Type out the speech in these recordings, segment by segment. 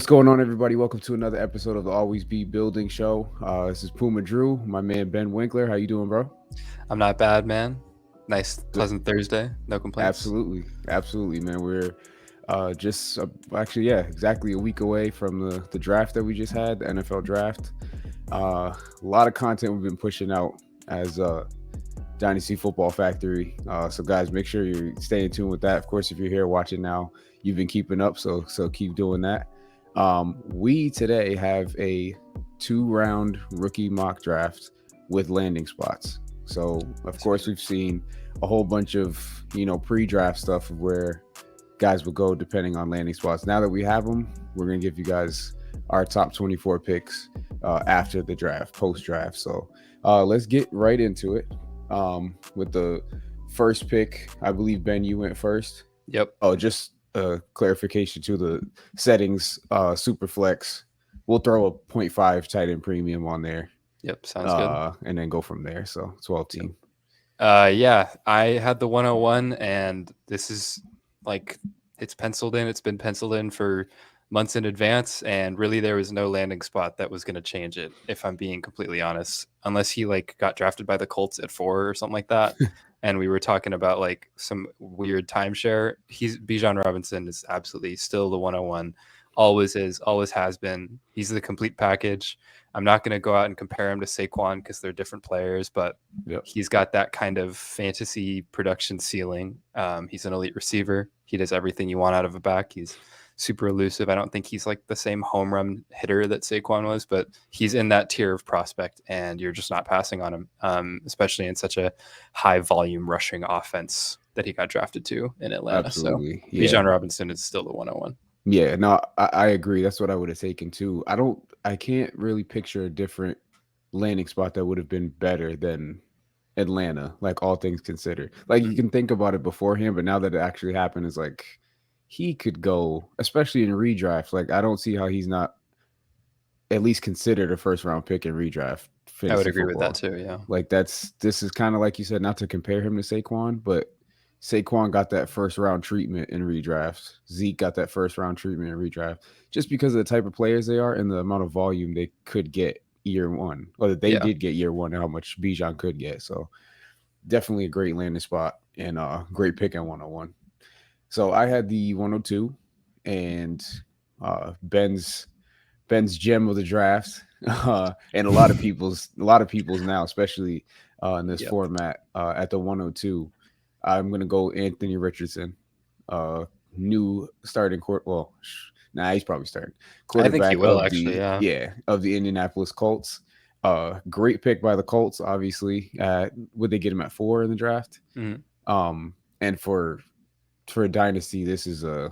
going on, everybody? Welcome to another episode of the Always Be Building Show. This is Puma Drew, my man Ben Winkler. How you doing, bro? I'm not bad, man. Nice, Good. pleasant Thursday. No complaints. Absolutely, man. We're just actually, yeah, exactly a week away from the draft that we just had, the NFL draft. A lot of content we've been pushing out as Dynasty Football Factory. So, guys, make sure you're staying tuned with that. Of course, if you're here watching now, you've been keeping up, so keep doing that. We today have a 2-round rookie mock draft with landing spots. So, of course, we've seen a whole bunch of, pre-draft stuff where guys will go depending on landing spots. Now that we have them, we're going to give you guys our top 24 picks after the draft, post-draft. So, let's get right into it with the first pick. I believe, Ben, you went first. Yep. Oh, just clarification to the settings, super flex. We'll throw a 0.5 tight end premium on there. Yep. Sounds good. And then go from there. So 12 team. Yeah, I had the 101, and this is like it's penciled in. It's been penciled in for months in advance, and really there was no landing spot that was going to change it, if I'm being completely honest, unless he got drafted by the Colts at 4 or something like that. And we were talking about some weird timeshare. Bijan Robinson is absolutely still the 101. Always is, always has been. He's the complete package. I'm not going to go out and compare him to Saquon because they're different players, but He's got that kind of fantasy production ceiling. He's an elite receiver. He does everything you want out of a back. He's super elusive. I don't think he's like the same home run hitter that Saquon was, but he's in that tier of prospect, and you're just not passing on him, especially in such a high volume rushing offense that he got drafted to in Atlanta. Absolutely. So Bijan Robinson is still the 101. Yeah, no, I agree. That's what I would have taken too. I can't really picture a different landing spot that would have been better than Atlanta, like all things considered. Like you can think about it beforehand, but now that it actually happened, it's like he could go, especially in redraft. Like I don't see how he's not at least considered a first round pick in redraft. I would agree with that too. Yeah. Like this is kind of like you said, not to compare him to Saquon, but Saquon got that first round treatment in redraft. Zeke got that first round treatment in redraft just because of the type of players they are and the amount of volume they could get year one, or that they did get year one, and how much Bijan could get. So definitely a great landing spot and great pick in 101. So I had the 102 and Ben's gem of the draft, and a lot of people's now, especially in this format at the 102. I'm gonna go Anthony Richardson, new starting court. Well, he's probably starting quarterback. I think he will of the Indianapolis Colts. Great pick by the Colts. Obviously, would they get him at 4 in the draft? Mm-hmm. And for a dynasty, this is a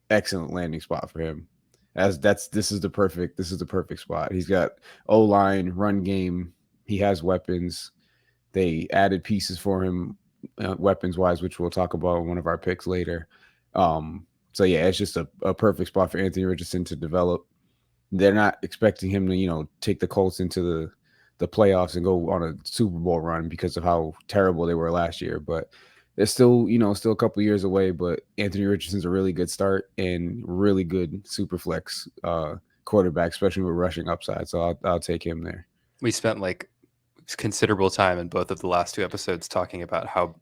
excellent landing spot for him. This is the perfect spot. He's got O-line, run game. He has weapons. They added pieces for him. Weapons wise, which we'll talk about in one of our picks later. So yeah, it's just a perfect spot for Anthony Richardson to develop. They're not expecting him to, take the Colts into the playoffs and go on a Super Bowl run because of how terrible they were last year. But they're still, still a couple years away. But Anthony Richardson's a really good start and really good super flex quarterback, especially with rushing upside. So I'll take him there. We spent considerable time in both of the last 2 episodes talking about how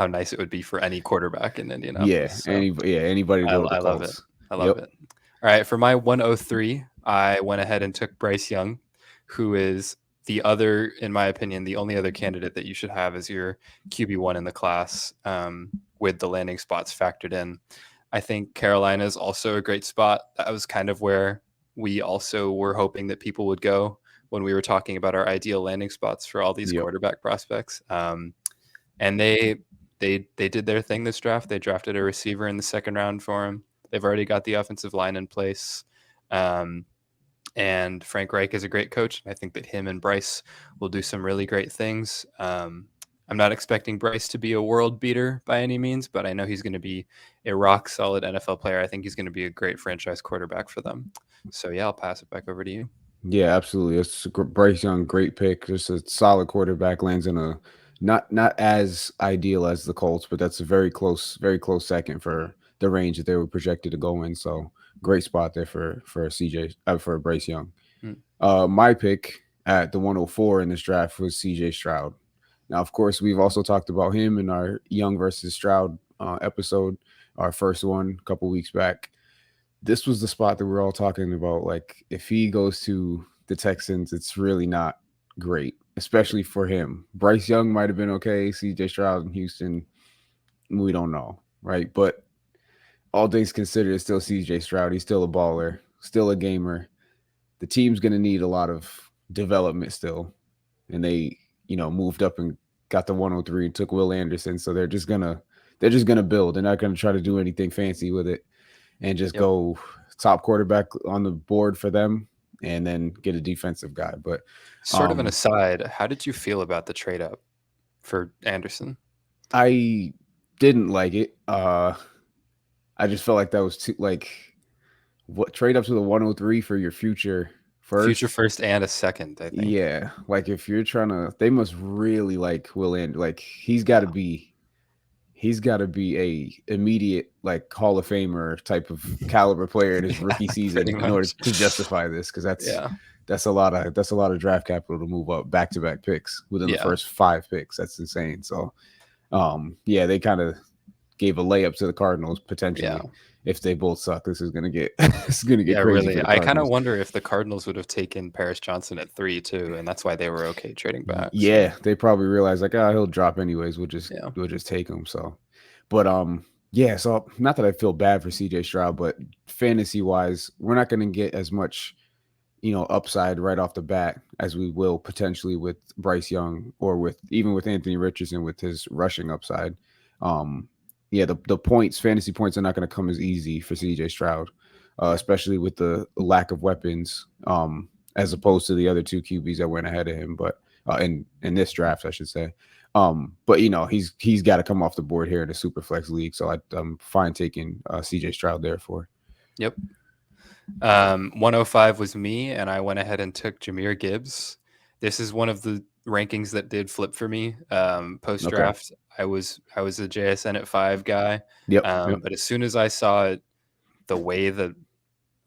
nice it would be for any quarterback in Indianapolis. Anybody. I love it. I love it. All right, for my 103, I went ahead and took Bryce Young, who is the other, in my opinion, the only other candidate that you should have as your QB1 in the class, with the landing spots factored in. I think Carolina is also a great spot. That was kind of where we also were hoping that people would go when we were talking about our ideal landing spots for all these quarterback prospects. And they did their thing this draft. They drafted a receiver in the 2nd round for him. They've already got the offensive line in place. And Frank Reich is a great coach. I think that him and Bryce will do some really great things. I'm not expecting Bryce to be a world beater by any means, but I know he's going to be a rock solid NFL player. I think he's going to be a great franchise quarterback for them. So yeah, I'll pass it back over to you. Yeah, absolutely. It's Bryce Young, great pick. Just a solid quarterback, lands in a not as ideal as the Colts, but that's a very close second for the range that they were projected to go in. So great spot there for CJ for Bryce Young. Mm. My pick at the 104 in this draft was CJ Stroud. Now, of course, we've also talked about him in our Young versus Stroud episode, our first one a couple weeks back. This was the spot that we're all talking about. Like, if he goes to the Texans, it's really not great, especially for him. Bryce Young might have been okay. CJ Stroud in Houston, we don't know, right? But all things considered, it's still CJ Stroud. He's still a baller, still a gamer. The team's going to need a lot of development still. And they, moved up and got the 103 and took Will Anderson. So they're just gonna build. They're not gonna try to do anything fancy with it and just Yep. go top quarterback on the board for them and then get a defensive guy. But Sort of an um aside, how did you feel about the trade up for Anderson? I didn't like it. I just felt like that was too like what trade up to the 103 for your future Future first. first and a second, I think. Yeah, like if you're trying to, they must really like Will and like Yeah. he's got to be a immediate like Hall of Famer type of caliber player in his Yeah, rookie pretty season in order much. to justify this because Yeah. that's a lot of draft capital to move up back to back picks within the Yeah. first 5 picks. That's insane. So yeah, they kind of gave a layup to the Cardinals Yeah. potentially. If they both suck, this is gonna get it's gonna get Yeah, crazy for really. the I kind of Cardinals. wonder if the Cardinals would have taken Paris Johnson at 3 too, and that's why they were okay trading back. So, Yeah, they probably realized like, he'll drop anyways. We'll just yeah. we'll just take him. So, but yeah. So not that I feel bad for CJ Stroud, but fantasy wise, we're not going to get as much, upside right off the bat as we will potentially with Bryce Young or with even with Anthony Richardson with his rushing upside. Um, yeah, the points, fantasy points are not going to come as easy for CJ Stroud, Yeah. especially with the lack of weapons, as opposed to the other two QBs that went ahead of him. But in this draft, I should say. But he's got to come off the board here in the super flex league. So I'm fine taking CJ Stroud there for. Yep. 105 was me, and I went ahead and took Jahmyr Gibbs. This is one of the rankings that did flip for me. Post Okay. draft, I was a JSN at 5 guy, Yep. Yep. but as soon as I saw the way the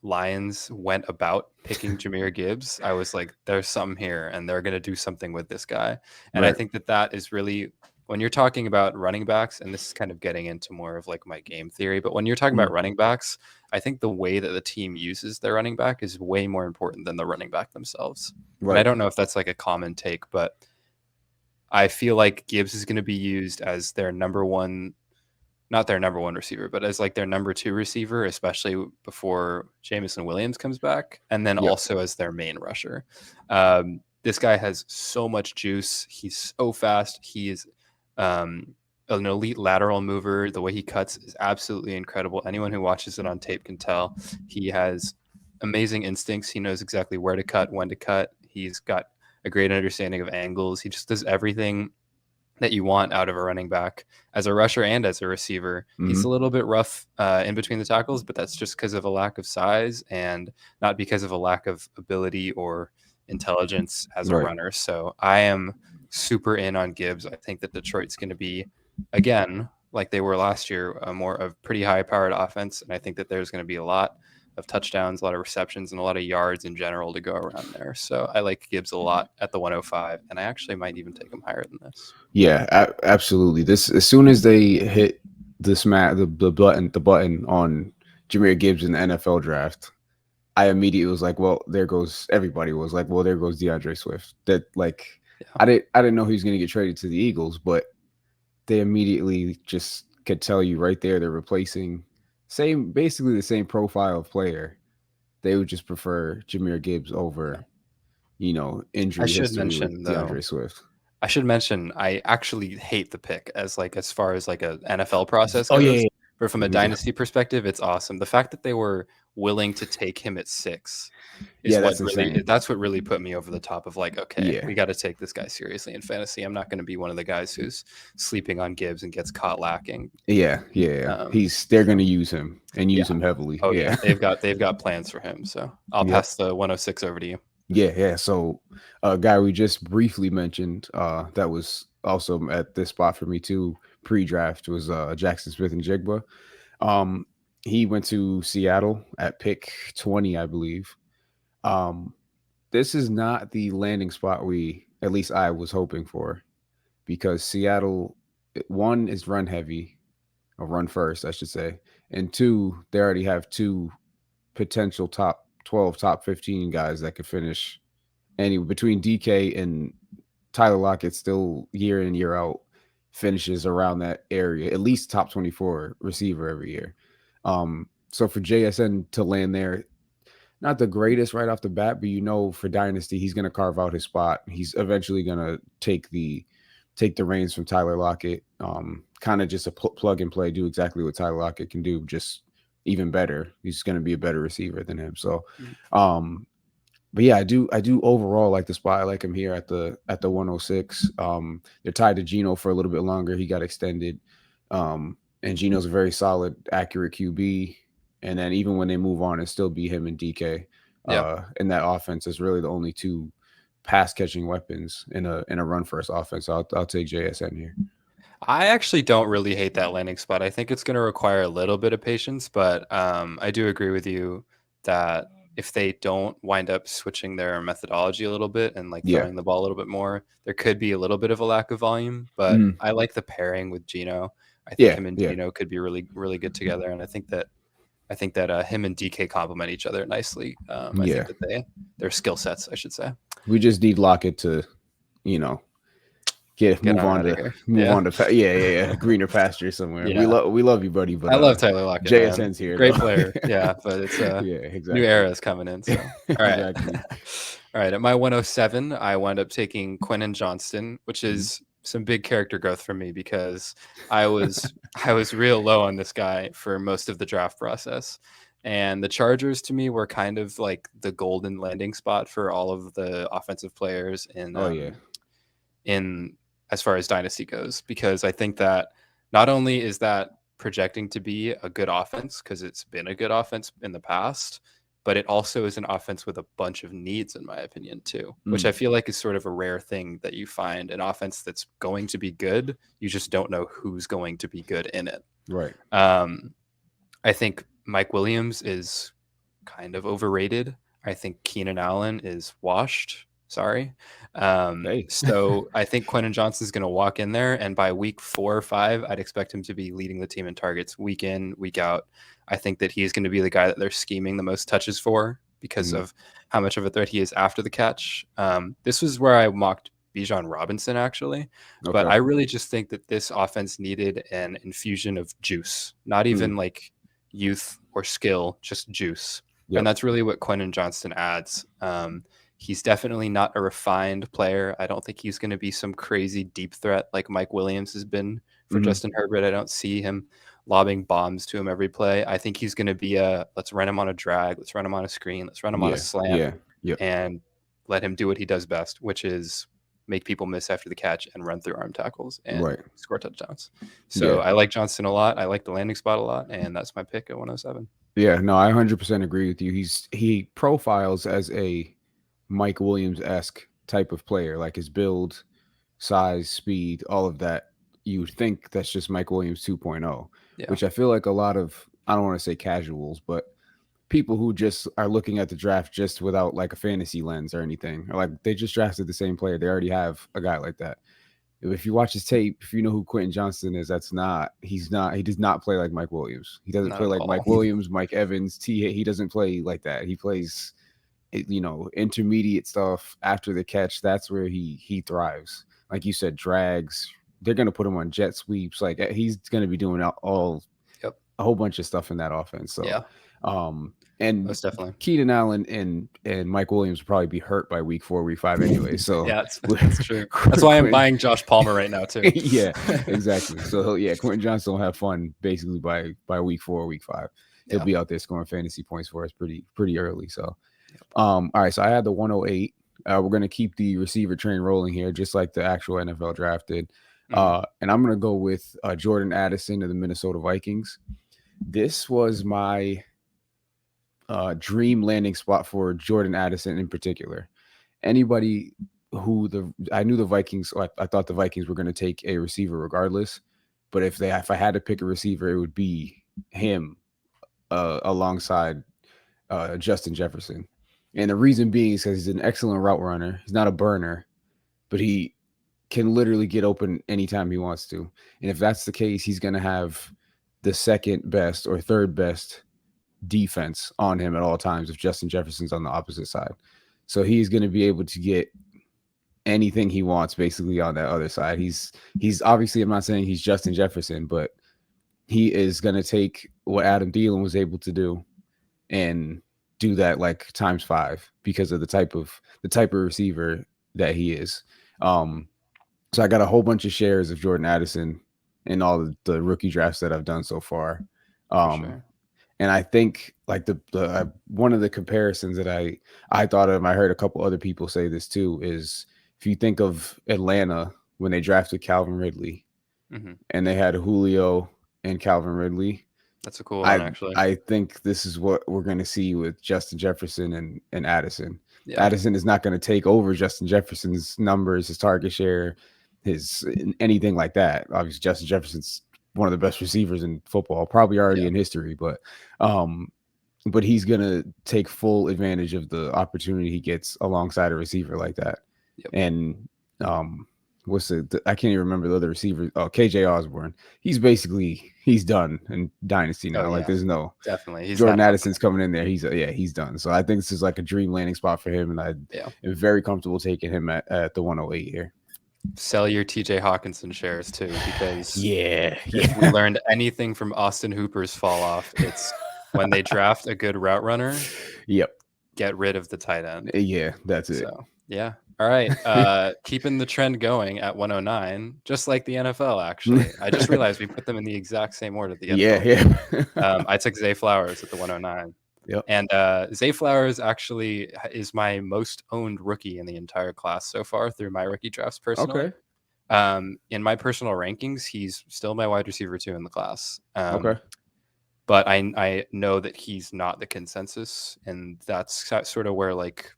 Lions went about picking Jahmyr Gibbs, I was like, there's something here, and they're going to do something with this guy. And I Right. think that is really, when you're talking about running backs, and this is kind of getting into more of like my game theory, but when you're talking about Mm. running backs, I think the way that the team uses their running back is way more important than the running back themselves. And I Right. don't know if that's like a common take, but I feel like Gibbs is going to be used as their number one, not their number one receiver, but as like their number 2 receiver, especially before Jamison Williams comes back, and then Yep. also as their main rusher. This guy has so much juice. He's so fast. He is an elite lateral mover. The way he cuts is absolutely incredible. Anyone who watches it on tape can tell. He has amazing instincts. He knows exactly where to cut, when to cut. He's got a great understanding of angles. He just does everything that you want out of a running back as a rusher and as a receiver. He's Mm-hmm. a little bit rough in between the tackles, but that's just because of a lack of size and not because of a lack of ability or intelligence as a Right. runner. So I am super in on Gibbs. I think that Detroit's going to be, again, like they were last year, a pretty high powered offense. And I think that there's going to be a lot of touchdowns, a lot of receptions, and a lot of yards in general to go around there. So I like Gibbs a lot at the 105, and I actually might even take him higher than this. Yeah. Absolutely. This as soon as they hit the button on Jahmyr Gibbs in the NFL draft, I immediately was like, well, there goes everybody was like, well, there goes DeAndre Swift. That like Yeah. I didn't know he was going to get traded to the Eagles, but they immediately just could tell you right there they're replacing basically the same profile of player. They would just prefer Jahmyr Gibbs Yeah. over, I injury should history with mention though, DeAndre Swift. I actually hate the pick as far as like a NFL process Oh yeah, goes. yeah, But from yeah. a Me too. dynasty perspective, it's awesome. The fact that they were willing to take him at 6 is Yeah, that's insane. that's what really put me over the top of like, okay, Yeah, we got to take this guy seriously in fantasy. I'm not going to be one of the guys who's sleeping on Gibbs and gets caught lacking. yeah, yeah. Yeah. They're So gonna use him and yeah. use him heavily. Oh yeah, Yeah. they've got plans for him. So I'll Yep. pass the 106 over to you. Yeah, yeah. So a guy we just briefly mentioned, that was also at this spot for me too, pre-draft was Jackson Smith and Jigba. Um, He went to Seattle at pick 20, I believe. Um, this is not the landing spot at least I was hoping for, because Seattle, one is run heavy, or run first, I should say, and two, they already have two potential top 12, top 15 guys that could finish any between DK and Tyler Lockett, still year in, year out, finishes around that area, at least top 24 receiver every year. So for JSN to land there, not the greatest right off the bat, but for Dynasty, he's going to carve out his spot. He's eventually going to take the reins from Tyler Lockett. Kind of just a plug and play, do exactly what Tyler Lockett can do, just even better. He's going to be a better receiver than him. So, Mm. but yeah, I do overall like the spot. I like him here at the 106. They're tied to Geno for a little bit longer. He got extended. And Geno's a very solid, accurate QB. And then even when they move on, it still be him and DK. Yeah. In that offense is really the only two pass catching weapons in a run first offense. So I'll take JSN here. I actually don't really hate that landing spot. I think it's going to require a little bit of patience, but I do agree with you that if they don't wind up switching their methodology a little bit and like Yeah. throwing the ball a little bit more, there could be a little bit of a lack of volume. But Mhm. I like the pairing with Gino. I think Yeah. him and Yeah. Gino could be really, really good together, and I think that him and DK complement each other nicely. I think Yeah. that their skill sets, I should say, We just need Lockett to, you know, get get move on on out of to here. move Yeah, on to yeah, greener pasture somewhere. We yeah. love you, buddy, but I love Tyler Lockett, man. JSN's here though. Great player. Yeah, but it's a Yeah, new exactly. era is coming in. So, all right. Exactly. All right. At my 107, I wound up taking Quentin Johnston, which Mhm. is some big character growth for me because I was I was real low on this guy for most of the draft process. And the Chargers to me were kind of like the golden landing spot for all of the offensive players Oh yeah. in as far as dynasty goes, because I think that not only is that projecting to be a good offense because it's been a good offense in the past, but it also is an offense with a bunch of needs, in my opinion, too, which I Mm, feel like is sort of a rare thing that you find an offense that's going to be good. You just don't know who's going to be good in it. right. Um, I think Mike Williams is kind of overrated. I think Keenan Allen is washed. Sorry. Hey. So I think Quentin Johnson's going to walk in there, and by week 4 or 5, I'd expect him to be leading the team in targets week in, week out. I think that he's going to be the guy that they're scheming the most touches for because Mhm. of how much of a threat he is after the catch. This was where I mocked Bijan Robinson, actually. But Okay. I really just think that this offense needed an infusion of juice, not even Mm, like youth or skill, just juice. And yep. that's really what Quentin Johnston adds. He's definitely not a refined player. I don't think he's going to be some crazy deep threat like Mike Williams has been for Mhm. Justin Herbert. I don't see him lobbing bombs to him every play. I think he's going to be a let's run him on a drag, let's run him on a screen, let's run him on a Yeah. slant, Yeah. Yep. and let him do what he does best, which is make people miss after the catch and run through arm tackles and Right. score touchdowns. So Yeah. I like Johnston a lot. I like the landing spot a lot, and that's my pick at 107. Yeah. No, I 100% agree with you. He profiles as a Mike Williams esque type of player, like his build, size, speed, all of that. You would think that's just Mike Williams 2.0, Yeah, which I feel like a lot of, I don't want to say casuals, but people who just are looking at the draft just without like a fantasy lens or anything, or like they just drafted the same player. They already have a guy like that. If you watch his tape, if you know who Quentin Johnston is, he does not play like Mike Williams. He doesn't not play at like all. Mike Williams, Mike Evans, he doesn't play like that. He plays intermediate stuff after the catch. That's where he thrives. Like you said, drags. They're gonna put him on jet sweeps. Like he's gonna be doing all Yep. a whole bunch of stuff in that offense. So, Yeah, and most definitely. Keenan Allen and Mike Williams will probably be hurt by week 4, week 5 anyway. So, Yeah, that's true. That's why I'm buying Josh Palmer right now too. Yeah, exactly. So Quentin Johnson will have fun basically by week 4, week 5. He'll Yeah. be out there scoring fantasy points for us pretty early. So, Yep. all right. So I had the 108. We're gonna keep the receiver train rolling here, just like the actual NFL draft did. Mhm. And I'm gonna go with Jordan Addison of the Minnesota Vikings. This was my dream landing spot for Jordan Addison in particular. Anybody I knew the Vikings, I thought the Vikings were going to take a receiver regardless, but if I had to pick a receiver, it would be him alongside Justin Jefferson. And the reason being is because he's an excellent route runner. He's not a burner, but he can literally get open anytime he wants to. And if that's the case, he's going to have the second best or third best defense on him at all times if Justin Jefferson's on the opposite side. So he's going to be able to get anything he wants basically on that other side. He's obviously, I'm not saying he's Justin Jefferson, but he is going to take what Adam Thielen was able to do and do that like times five because of the type of receiver that he is. So I got a whole bunch of shares of Jordan Addison in all the rookie drafts that I've done so far. For Um, sure. and I think like the one of the comparisons that I thought of, I heard a couple other people say this too, is if you think of Atlanta when they drafted Calvin Ridley Hmm. and they had Julio and Calvin Ridley, That's a cool one, I actually. I think this is what we're going to see with Justin Jefferson and Addison. Yeah. Addison is not going to take over Justin Jefferson's numbers, his target share, his anything like that. Obviously, Justin Jefferson's one of the best receivers in football, probably already Yeah. in history, um, but he's gonna take full advantage of the opportunity he gets alongside a receiver like that. Yep. And um, what's I can't even remember the other receiver. Oh, KJ Osborne. He's done in Dynasty Oh now. Like yeah. there's no Definitely. He's Jordan not helping Addison's him. coming in there. He's done. So I think this is like a dream landing spot for him, and I Yeah. am very comfortable taking him at the 108 here. Sell your TJ Hawkinson shares too, because Yeah, if we yeah, learned anything from Austin Hooper's fall off, it's when they draft a good route runner, yep, get rid of the tight end. yeah. That's it. So yeah. All right. Keeping the trend going at 109, just like the NFL, actually. I just realized we put them in the exact same order the Yeah, NFL did. yeah. I took Zay Flowers at the 109. Yep. And Zay Flowers actually is my most owned rookie in the entire class so far through my rookie drafts personally. Okay. In my personal rankings, he's still my wide receiver 2 in the class. Okay. But I know that he's not the consensus, and that's sort of where like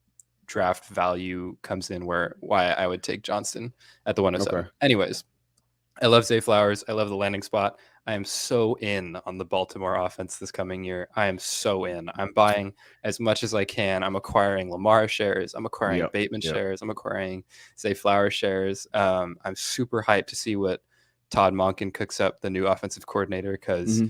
draft value comes in, where why I would take Johnston at the Okay. 107. Anyways, I love Zay Flowers. I love the landing spot. I am so in on the Baltimore offense this coming year. I am so in. I'm buying as much as I can. I'm acquiring Lamar shares. I'm acquiring Yep. Bateman Yep. shares. I'm acquiring Zay Flowers shares. I'm super hyped to see what Todd Monken cooks up, the new offensive coordinator, because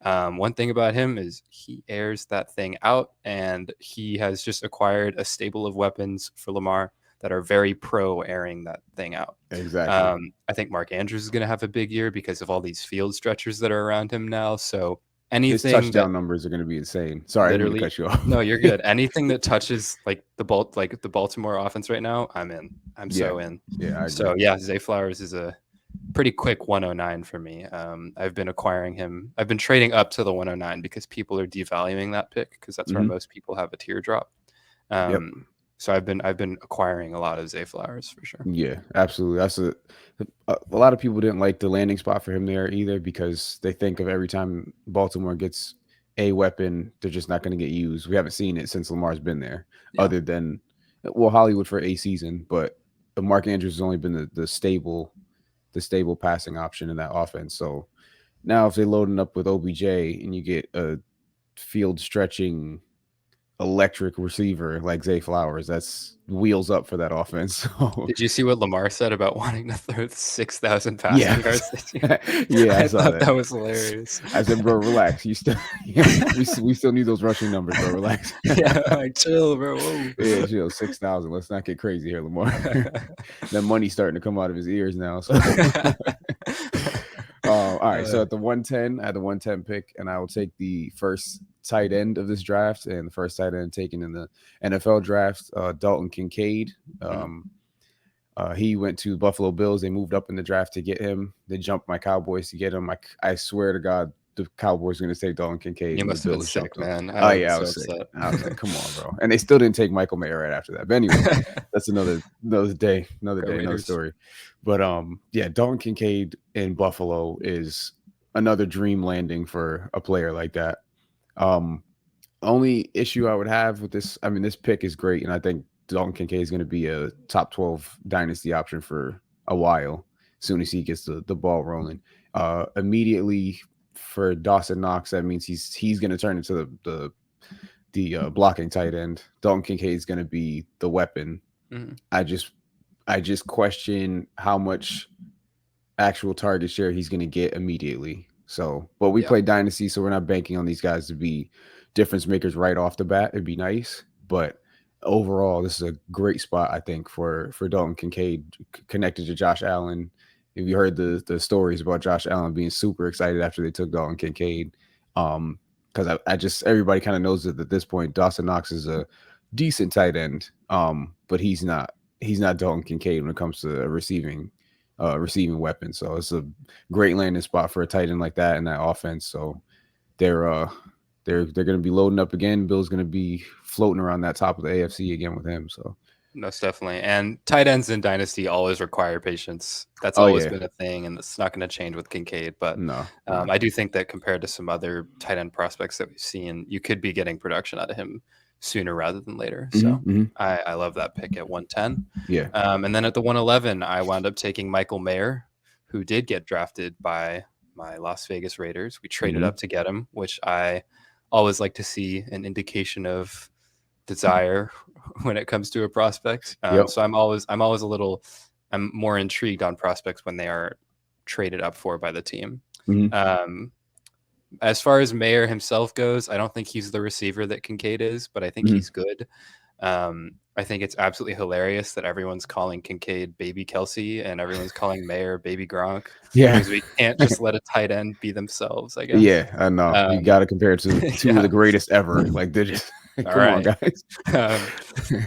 Hmm. one thing about him is he airs that thing out, and he has just acquired a stable of weapons for Lamar that are very pro airing that thing out. Exactly. I think Mark Andrews is going to have a big year because of all these field stretchers that are around him now. So His anything that touchdown numbers are going to be insane. Sorry, I didn't mean to literally, cut you off. no, you're good. Anything that touches like the Baltimore offense right now, I'm in. I'm Yeah. so in. Yeah, I agree. So yeah, Zay Flowers is a pretty quick 109 for me. I've been acquiring him. I've been trading up to the 109 because people are devaluing that pick because that's where Hmm. most people have a teardrop. Yep. So I've been acquiring a lot of Zay Flowers for sure. Yeah, absolutely. That's a lot of people didn't like the landing spot for him there either because they think of every time Baltimore gets a weapon, they're just not going to get used. We haven't seen it since Lamar's been there, Yeah. other than well Hollywood for a season, but Mark Andrews has only been the stable passing option in that offense. So now if they're loading up with OBJ and you get a field stretching electric receiver like Zay Flowers, that's wheels up for that offense. So Did you see what Lamar said about wanting to throw 6,000 yeah, passing yards this year? yeah, I I saw thought that. that was hilarious. I said, bro, relax. You still, yeah, we still need those rushing numbers, bro. Relax. Yeah, like chill, bro. Whoa. Yeah, 6,000. Let's not get crazy here, Lamar. That money's starting to come out of his ears now. So, all right. So Uh, at the 110, I had the 110 pick, and I will take the first tight end of this draft, and the first tight end taken in the NFL draft, Dalton Kincaid. mhm. Um, he went to Buffalo Bills. They moved up in the draft to get him. They jumped my Cowboys to get him. I swear to God, the Cowboys were going to take Dalton Kincaid, You and the must have been Bills sick, jumped him. man. I Oh would have been yeah, I so was sick. upset. I was like, come on, bro. And they still didn't take Michael Mayer right after that. But anyway, that's another day, Go another Raiders. story. But yeah, Dalton Kincaid in Buffalo is another dream landing for a player like that. Um, only issue I would have with this, I mean, this pick is great, and I think Dalton Kincaid is going to be a top 12 dynasty option for a while. As soon as he gets the ball rolling, immediately for Dawson Knox, that means he's going to turn into the blocking tight end. Dalton Kincaid is going to be the weapon. Mhm. I just question how much actual target share he's going to get immediately. So, but we Yeah. play Dynasty, so we're not banking on these guys to be difference makers right off the bat. It'd be nice, but overall, this is a great spot I think for Dalton Kincaid connected to Josh Allen. If you heard the stories about Josh Allen being super excited after they took Dalton Kincaid, because I just everybody kind of knows that at this point Dawson Knox is a decent tight end, but he's not Dalton Kincaid when it comes to receiving weapon. So it's a great landing spot for a tight end like that in that offense. So they're uh they're going to be loading up again. Bill's going to be floating around that top of the AFC again with him. So Most definitely. And tight ends in Dynasty always require patience. That's oh always yeah, been a thing, and it's not going to change with Kincaid. But no, no. I do think that compared to some other tight end prospects that we've seen, you could be getting production out of him sooner rather than later. So Mm-hmm. I love that pick at 110. Yeah. And then at the 111, I wound up taking Michael Mayer, who did get drafted by my Las Vegas Raiders. We traded Mm-hmm. up to get him, which I always like to see an indication of desire when it comes to a prospect. Yep. So I'm more intrigued on prospects when they are traded up for by the team. Mm-hmm. Um, as far as Mayer himself goes, I don't think he's the receiver that Kincaid is, but I think Mm-hmm. he's good. I think it's absolutely hilarious that everyone's calling Kincaid Baby Kelsey and everyone's calling Mayer Baby Gronk Yeah. because we can't just let a tight end be themselves, I guess. Yeah, I know. You Um, got to compare it to two of yeah. the greatest ever. Like they're just All come on, right. guys. Um,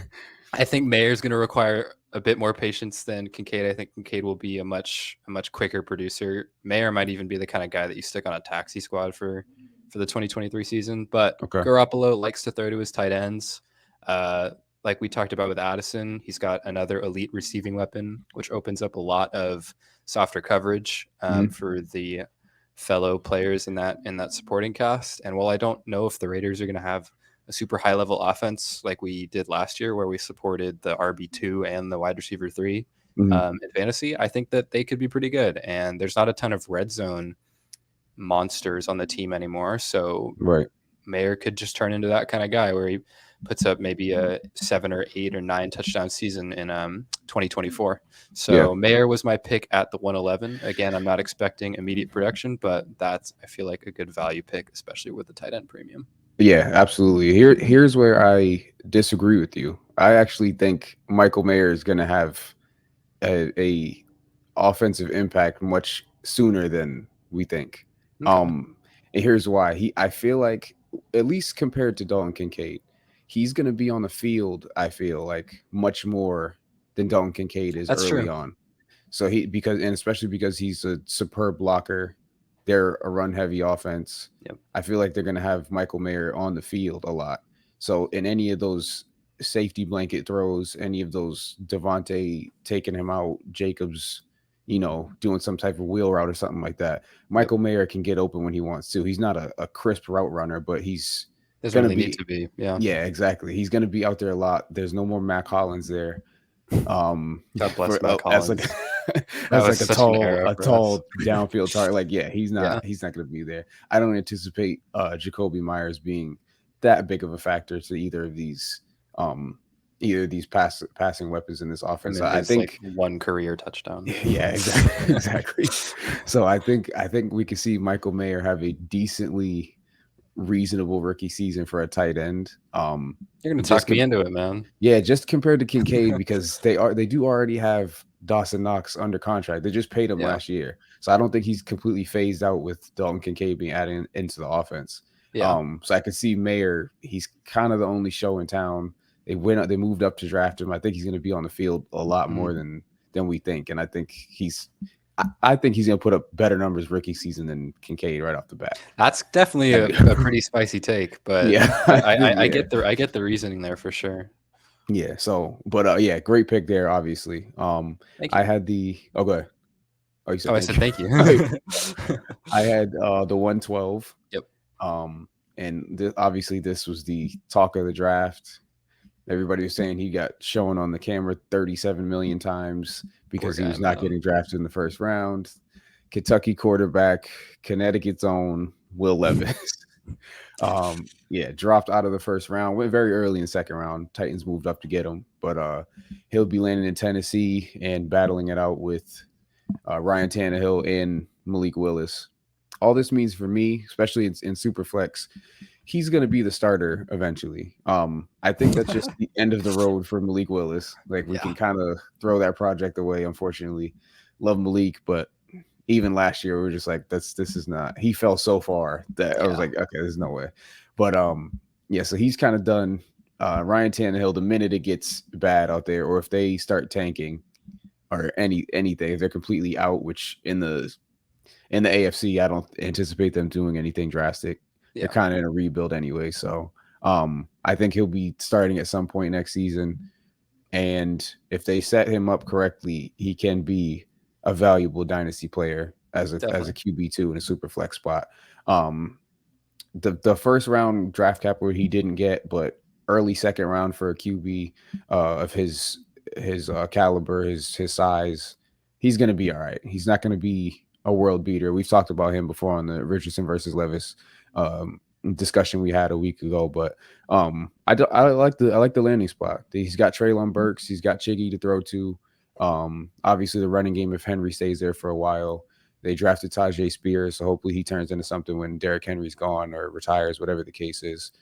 I think Mayer's going to require a bit more patience than Kincaid. I think Kincaid will be a much quicker producer. Mayer might even be the kind of guy that you stick on a taxi squad for the 2023 season. But Okay. Garoppolo likes to throw to his tight ends. Uh, like we talked about with Addison, he's got another elite receiving weapon, which opens up a lot of softer coverage Mm-hmm. for the fellow players in that supporting cast. And while I don't know if the Raiders are going to have a super high level offense like we did last year, where we supported the RB2 and the wide receiver 3 Mm-hmm. in fantasy, I think that they could be pretty good. And there's not a ton of red zone monsters on the team anymore. So Right. Mayer could just turn into that kind of guy where he puts up maybe a 7 or 8 or 9 touchdown season in 2024. Yeah. So Mayer was my pick at the 111. Again, I'm not expecting immediate production, but that's, I feel like, a good value pick, especially with the tight end premium. Yeah, absolutely. Here's where I disagree with you. I actually think Michael Mayer is going to have a offensive impact much sooner than we think. Okay. Um, and here's why. I feel like at least compared to Dalton Kincaid, he's going to be on the field. I feel like much more than Dalton Kincaid is That's early true. on. So and especially because he's a superb blocker, they're a run heavy offense. Yep. I feel like they're going to have Michael Mayer on the field a lot. So in any of those safety blanket throws, any of those Devontae taking him out, Jacobs, doing some type of wheel route or something like that, Yep. Michael Mayer can get open when he wants to. He's not a crisp route runner, but he's Doesn't gonna really need be. to be. Yeah. Yeah, exactly. He's gonna be out there a lot. There's no more Mac Hollins there. God bless For Matt as like Collins. That as was like a such an tall era a for us. tall downfield target. Like, yeah, he's not Yeah. he's not going to be there. I don't anticipate Jacoby Myers being that big of a factor to um either of these passing weapons in this And offense. So then I his like think one career touchdown. yeah, exactly, exactly. So I think we could see Michael Mayer have a decently reasonable rookie season for a tight end. You're gonna Just talk me into it, man. yeah, just compared to Kincaid because they do already have Dawson Knox under contract. They just paid him Yeah. last year, so I don't think he's completely phased out with Dalton Kincaid being added into the offense. Yeah. So I could see Mayer. He's kind of the only show in town. They moved up to draft him. I think he's going to be on the field a lot Mhm. more than we think, and I think he's going to put up better numbers rookie season than Kincaid right off the bat. That's definitely I a mean, pretty spicy take, but yeah, I, I I, think I I yeah. get the reasoning there for sure. Yeah. So, but yeah, great pick there. Obviously, Thank I you. had the go ahead. Oh, you said Oh, I thank said you. thank you. I had the 112. Yep. And obviously this was the talk of the draft. Everybody was saying he got shown on the camera 37 million times Poor because he guy, was not man. getting drafted in the first round. Kentucky quarterback, Connecticut's own Will Levis. Yeah, dropped out of the first round, went very early in the second round. Titans moved up to get him, but he'll be landing in Tennessee and battling it out with Ryan Tannehill and Malik Willis. All this means for me, especially in Superflex, he's going to be the starter eventually. I think that's just the end of the road for Malik Willis. Like we Yeah. can kind of throw that project away. Unfortunately, love Malik, but even last year we were just like, this is not. He fell so far that I was Yeah. like, okay, there's no way. But yeah, so he's kind of done. Ryan Tannehill, the minute it gets bad out there, or if they start tanking, or anything, if they're completely out, which in the AFC, I don't anticipate them doing anything drastic. They're Yeah. kind of in a rebuild anyway, so I think he'll be starting at some point next season. And if they set him up correctly, he can be a valuable dynasty player as a Definitely. QB2 in a super flex spot. Um, the first round draft capital he didn't get, but early second round for a QB of his caliber, his size, he's gonna be all right. He's not gonna be a world beater. We've talked about him before on the Richardson versus Levis discussion we had a week ago, but I like the landing spot. He's got Treylon Burks, he's got Chiggy to throw to. Obviously the running game if Henry stays there for a while. They drafted Tajay Spears, so hopefully he turns into something when Derrick Henry's gone or retires, whatever the case is.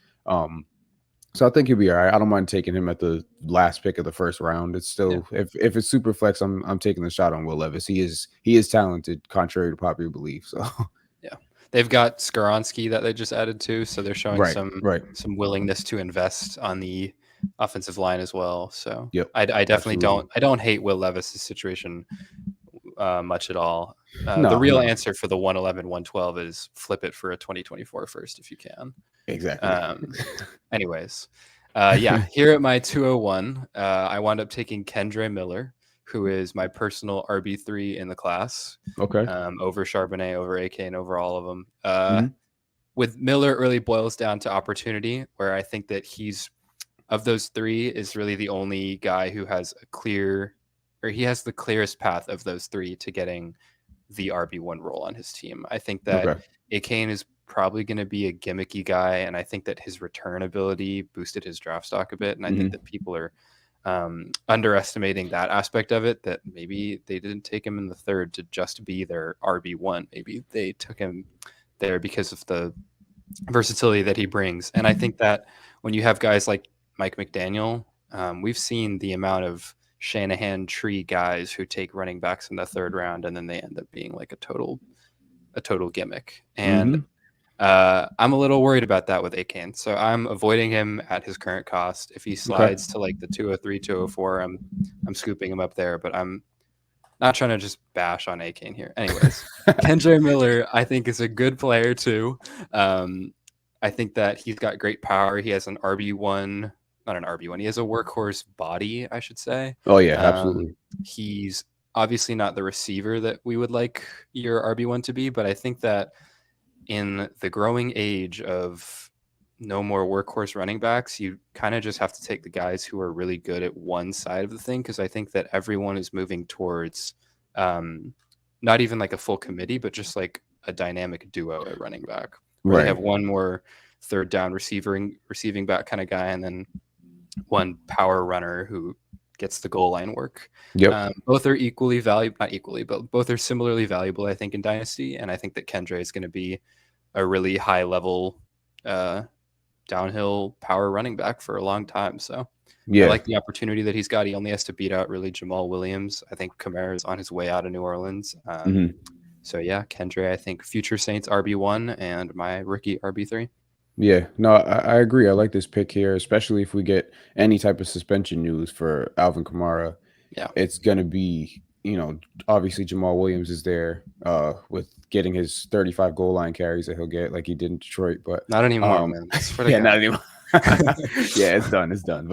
So I think he'll be all right. I don't mind taking him at the last pick of the first round. It's Yeah. still if it's super flex, I'm taking the shot on Will Levis. He is talented, contrary to popular belief. So Yeah. They've got Skaronski that they just added to, so they're showing right, right, some willingness to invest on the offensive line as well. So yep, I definitely absolutely. don't hate Will Levis' situation much at all. The No, real no, answer for the 111, 112 is flip it for a 2024 first if you can. exactly. Um, anyways, yeah, here at my 201, I wound up taking Kendre Miller, who is my personal RB3 in the class, Okay. over Charbonnet, over AK, and over all of them. Hmm. With Miller, it really boils down to opportunity, where I think that he's, of those three, is really the only guy who has a clear, or he has the clearest path of those three to getting the RB1 role on his team. I think that Okay. Akane is probably going to be a gimmicky guy, and I think that his return ability boosted his draft stock a bit, and I think Hmm. that people are underestimating that aspect of it, that maybe they didn't take him in the third to just be their RB1. Maybe they took him there because of the versatility that he brings. And I think that when you have guys like Mike McDaniel, we've seen the amount of Shanahan tree guys who take running backs in the third round and then they end up being like a total gimmick. And Hmm. I'm a little worried about that with Akane. So I'm avoiding him at his current cost. If he Okay. slides to like the 203, 204, I'm scooping him up there, but I'm not trying to just bash on Akane here. Anyways, Kendre Miller, I think, is a good player too. Um, I think that he's got great power. He has an RB1, not an RB1. He has a workhorse body, I should say. Oh yeah, Um, absolutely. he's obviously not the receiver that we would like your RB1 to be, but I think that in the growing age of no more workhorse running backs, you kind of just have to take the guys who are really good at one side of the thing, because I think that everyone is moving towards um, not even like a full committee, but just like a dynamic duo at running back, where they Right. have one more third down receiving back kind of guy, and then one power runner who gets the goal line work. Yep. Both are equally valuable, not equally, but both are similarly valuable, I think, in Dynasty. And I think that Kendre is going to be a really high level uh, downhill power running back for a long time. So I Yeah. like the opportunity that he's got. He only has to beat out really Jamal Williams. I think Kamara is on his way out of New Orleans. Hmm. So yeah, Kendre, I think future Saints RB1 and my rookie RB3. Yeah, no, I agree. I like this pick here, especially if we get any type of suspension news for Alvin Kamara. Yeah, It's going to be, obviously Jamal Williams is there with getting his 35 goal line carries that he'll get like he did in Detroit. But not anymore, man. I swear to yeah, not God. anymore. Yeah, it's done. It's done.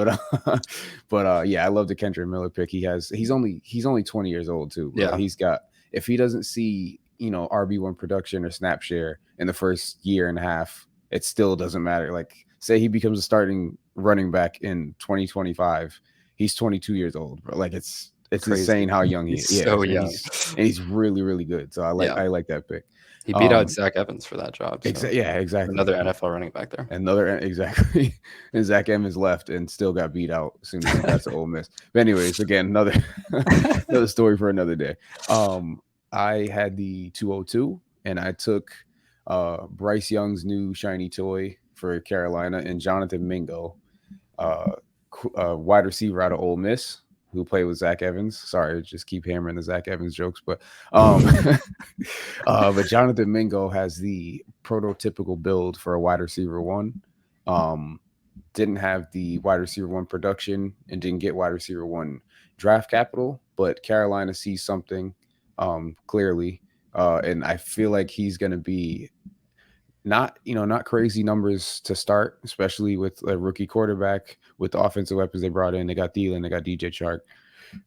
But yeah, I love the Kendrick Miller pick. He's only 20 years old too, bro. Yeah, He's got if he doesn't see, RB1 production or snap share in the first year and a half, it still doesn't matter. Like say he becomes a starting running back in 2025, he's 22 years old, bro. Like it's insane Crazy. how young he is. He's Yeah, so young. and he's really really good. So Yeah. I like that pick. He beat out Um, Zach Evans for that job, so yeah, exactly. another NFL running back there. Another exactly. And Zach Evans left and still got beat out as soon as he got to Ole Miss. But anyways, again, another another story for another day. I had the 202 and I took Bryce Young's new shiny toy for Carolina and Jonathan Mingo, uh, wide receiver out of Ole Miss, who played with Zach Evans. Sorry, just keep hammering the Zach Evans jokes, um, but Jonathan Mingo has the prototypical build for a wide receiver one. Um, didn't have the wide receiver one production and didn't get wide receiver one draft capital, but Carolina sees something clearly, and I feel like he's going to be not crazy numbers to start, especially with a rookie quarterback with the offensive weapons they brought in. They got Thielen, they got DJ Chark.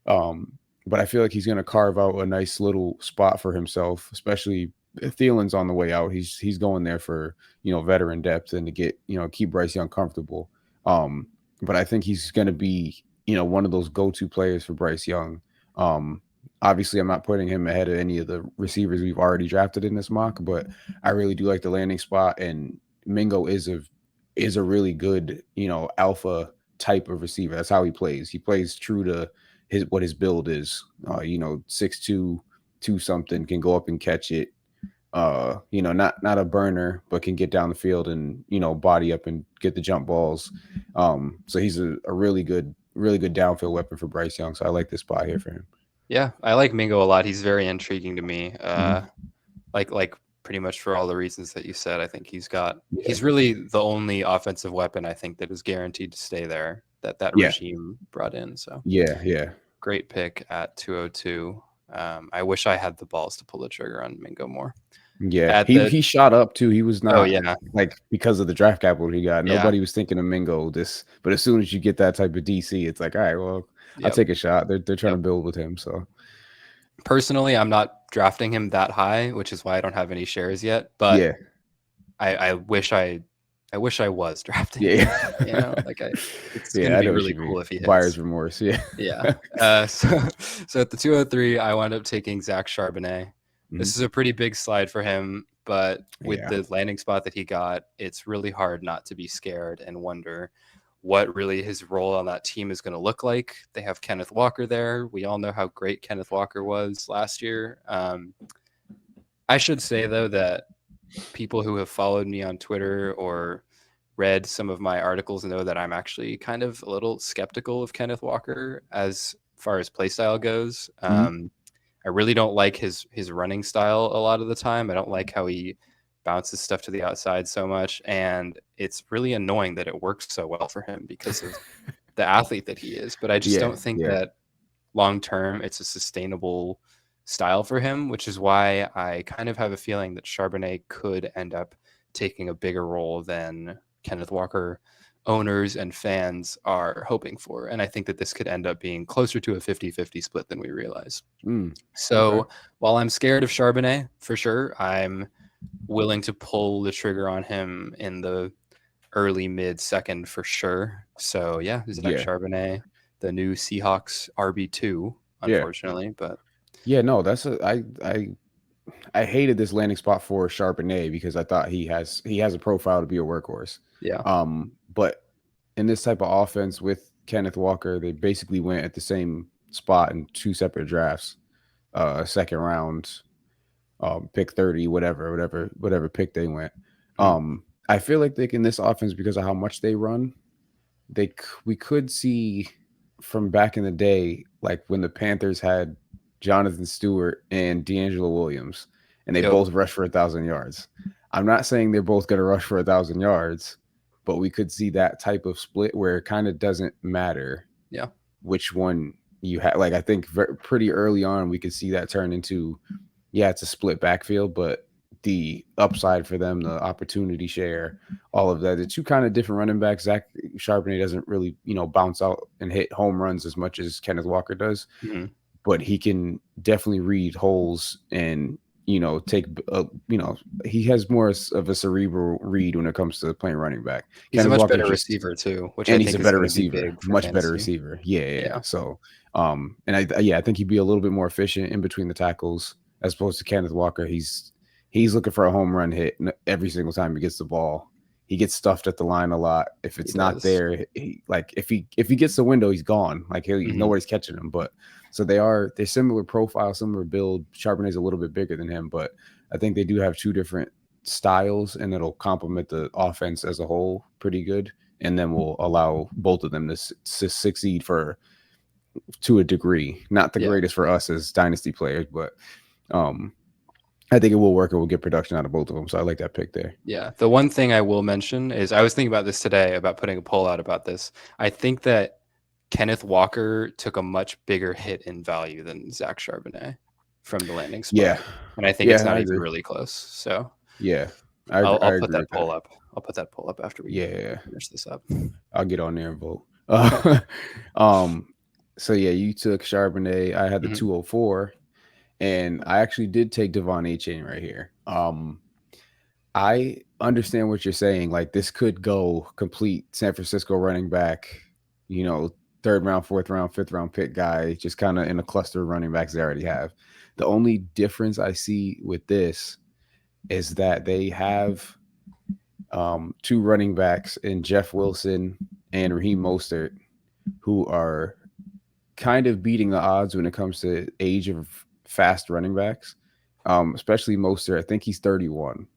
Um, but I feel like he's going to carve out a nice little spot for himself, especially if Thielen's on the way out. He's going there for veteran depth and to get keep Bryce Young comfortable. Um, but I think he's going to be one of those go-to players for Bryce Young. Obviously, I'm not putting him ahead of any of the receivers we've already drafted in this mock, but I really do like the landing spot. And Mingo is a really good alpha type of receiver. That's how he plays. He plays true to what his build is. 6'2", 2 something, can go up and catch it. Not a burner, but can get down the field and body up and get the jump balls. So he's a really good downfield weapon for Bryce Young. So I like this spot here for him. Yeah, I like Mingo a lot. He's very intriguing to me. Like pretty much for all the reasons that you said. I think he's really the only offensive weapon I think that is guaranteed to stay there that regime brought in. So yeah. Great pick at 202. I wish I had the balls to pull the trigger on Mingo more. Yeah, he shot up too. He was not like because of the draft capital he got. Nobody was thinking of Mingo but as soon as you get that type of DC, it's like, all right, well, I'll take a shot. They're trying to build with him. So personally, I'm not drafting him that high, which is why I don't have any shares yet. But I wish I was drafting. Yeah, it's gonna be really cool if he hits. Buyer's remorse. Yeah. So at the 203, I wound up taking Zach Charbonnet. This is a pretty big slide for him, but with the landing spot that he got, it's really hard not to be scared and wonder what really his role on that team is going to look like. They have Kenneth Walker there. We all know how great Kenneth Walker was last year. I should say, though, that people who have followed me on Twitter or read some of my articles know that I'm actually kind of a little skeptical of Kenneth Walker as far as play style goes. I really don't like his running style a lot of the time. I don't like how he bounces stuff to the outside so much. And it's really annoying that it works so well for him because of the athlete that he is. But I just don't think that long term it's a sustainable style for him, which is why I kind of have a feeling that Charbonnet could end up taking a bigger role than Kenneth Walker owners and fans are hoping for. And I think that this could end up being closer to a 50-50 split than we realize. So while I'm scared of Charbonnet for sure, I'm willing to pull the trigger on him in the early mid second for sure. So Zach Charbonnet, the new Seahawks RB2, unfortunately, but no, I hated this landing spot for Charbonnet because I thought he has a profile to be a workhorse. But in this type of offense with Kenneth Walker, they basically went at the same spot in 2 separate drafts. Second round, pick 30, whatever pick they went. I feel like in this offense, because of how much they run, we could see from back in the day, like when the Panthers had Jonathan Stewart and D'Angelo Williams, and they both rushed for 1,000 yards. I'm not saying they're both going to rush for 1,000 yards, but we could see that type of split where it kind of doesn't matter which one you have. Like, I think pretty early on, we could see that turn into, it's a split backfield, but the upside for them, the opportunity share, all of that. The 2 kind of different running backs. Zach Charbonnet doesn't really, bounce out and hit home runs as much as Kenneth Walker does, but he can definitely read holes and take he has more of a cerebral read when it comes to playing running back. He's a Kenneth much Walker's better just receiver too, which I and he's think a is better going to be receiver, big for much better fantasy. receiver. Yeah, yeah, yeah. Yeah. So, and I think he'd be a little bit more efficient in between the tackles as opposed to Kenneth Walker. He's looking for a home run hit every single time he gets the ball. He gets stuffed at the line a lot. If He it's not does. there, if he gets the window, he's gone. Like Mhm. nobody's catching him. But so they're similar profile, similar build. Charbonnet's a little bit bigger than him, but I think they do have two different styles, and it'll complement the offense as a whole pretty good, and then will allow both of them to succeed to a degree. Not the Yeah. greatest for us as dynasty players, but um, I think it will work. It will get production out of both of them. So I like that pick there. Yeah. The one thing I will mention is I was thinking about this today about putting a poll out about this. I think that Kenneth Walker took a much bigger hit in value than Zach Charbonnet from the landing Yeah, spot. And I think it's yeah, not I even agree. really close. So Yeah, I'll I put agree that with that. poll up. I'll put that poll up after we Yeah, finish this up. I'll get on there and vote. Um, so yeah, you took Charbonnet. I had the Mhm. 204, and I actually did take Devon A Chain right here. I understand what you're saying. Like this could go complete San Francisco running back, you know, third round, fourth round, fifth round pick guy, just kind of in a cluster of running backs they already have. The only difference I see with this is that they have two running backs in Jeff Wilson and Raheem Mostert who are kind of beating the odds when it comes to age of fast running backs, especially Mostert. I think he's 31.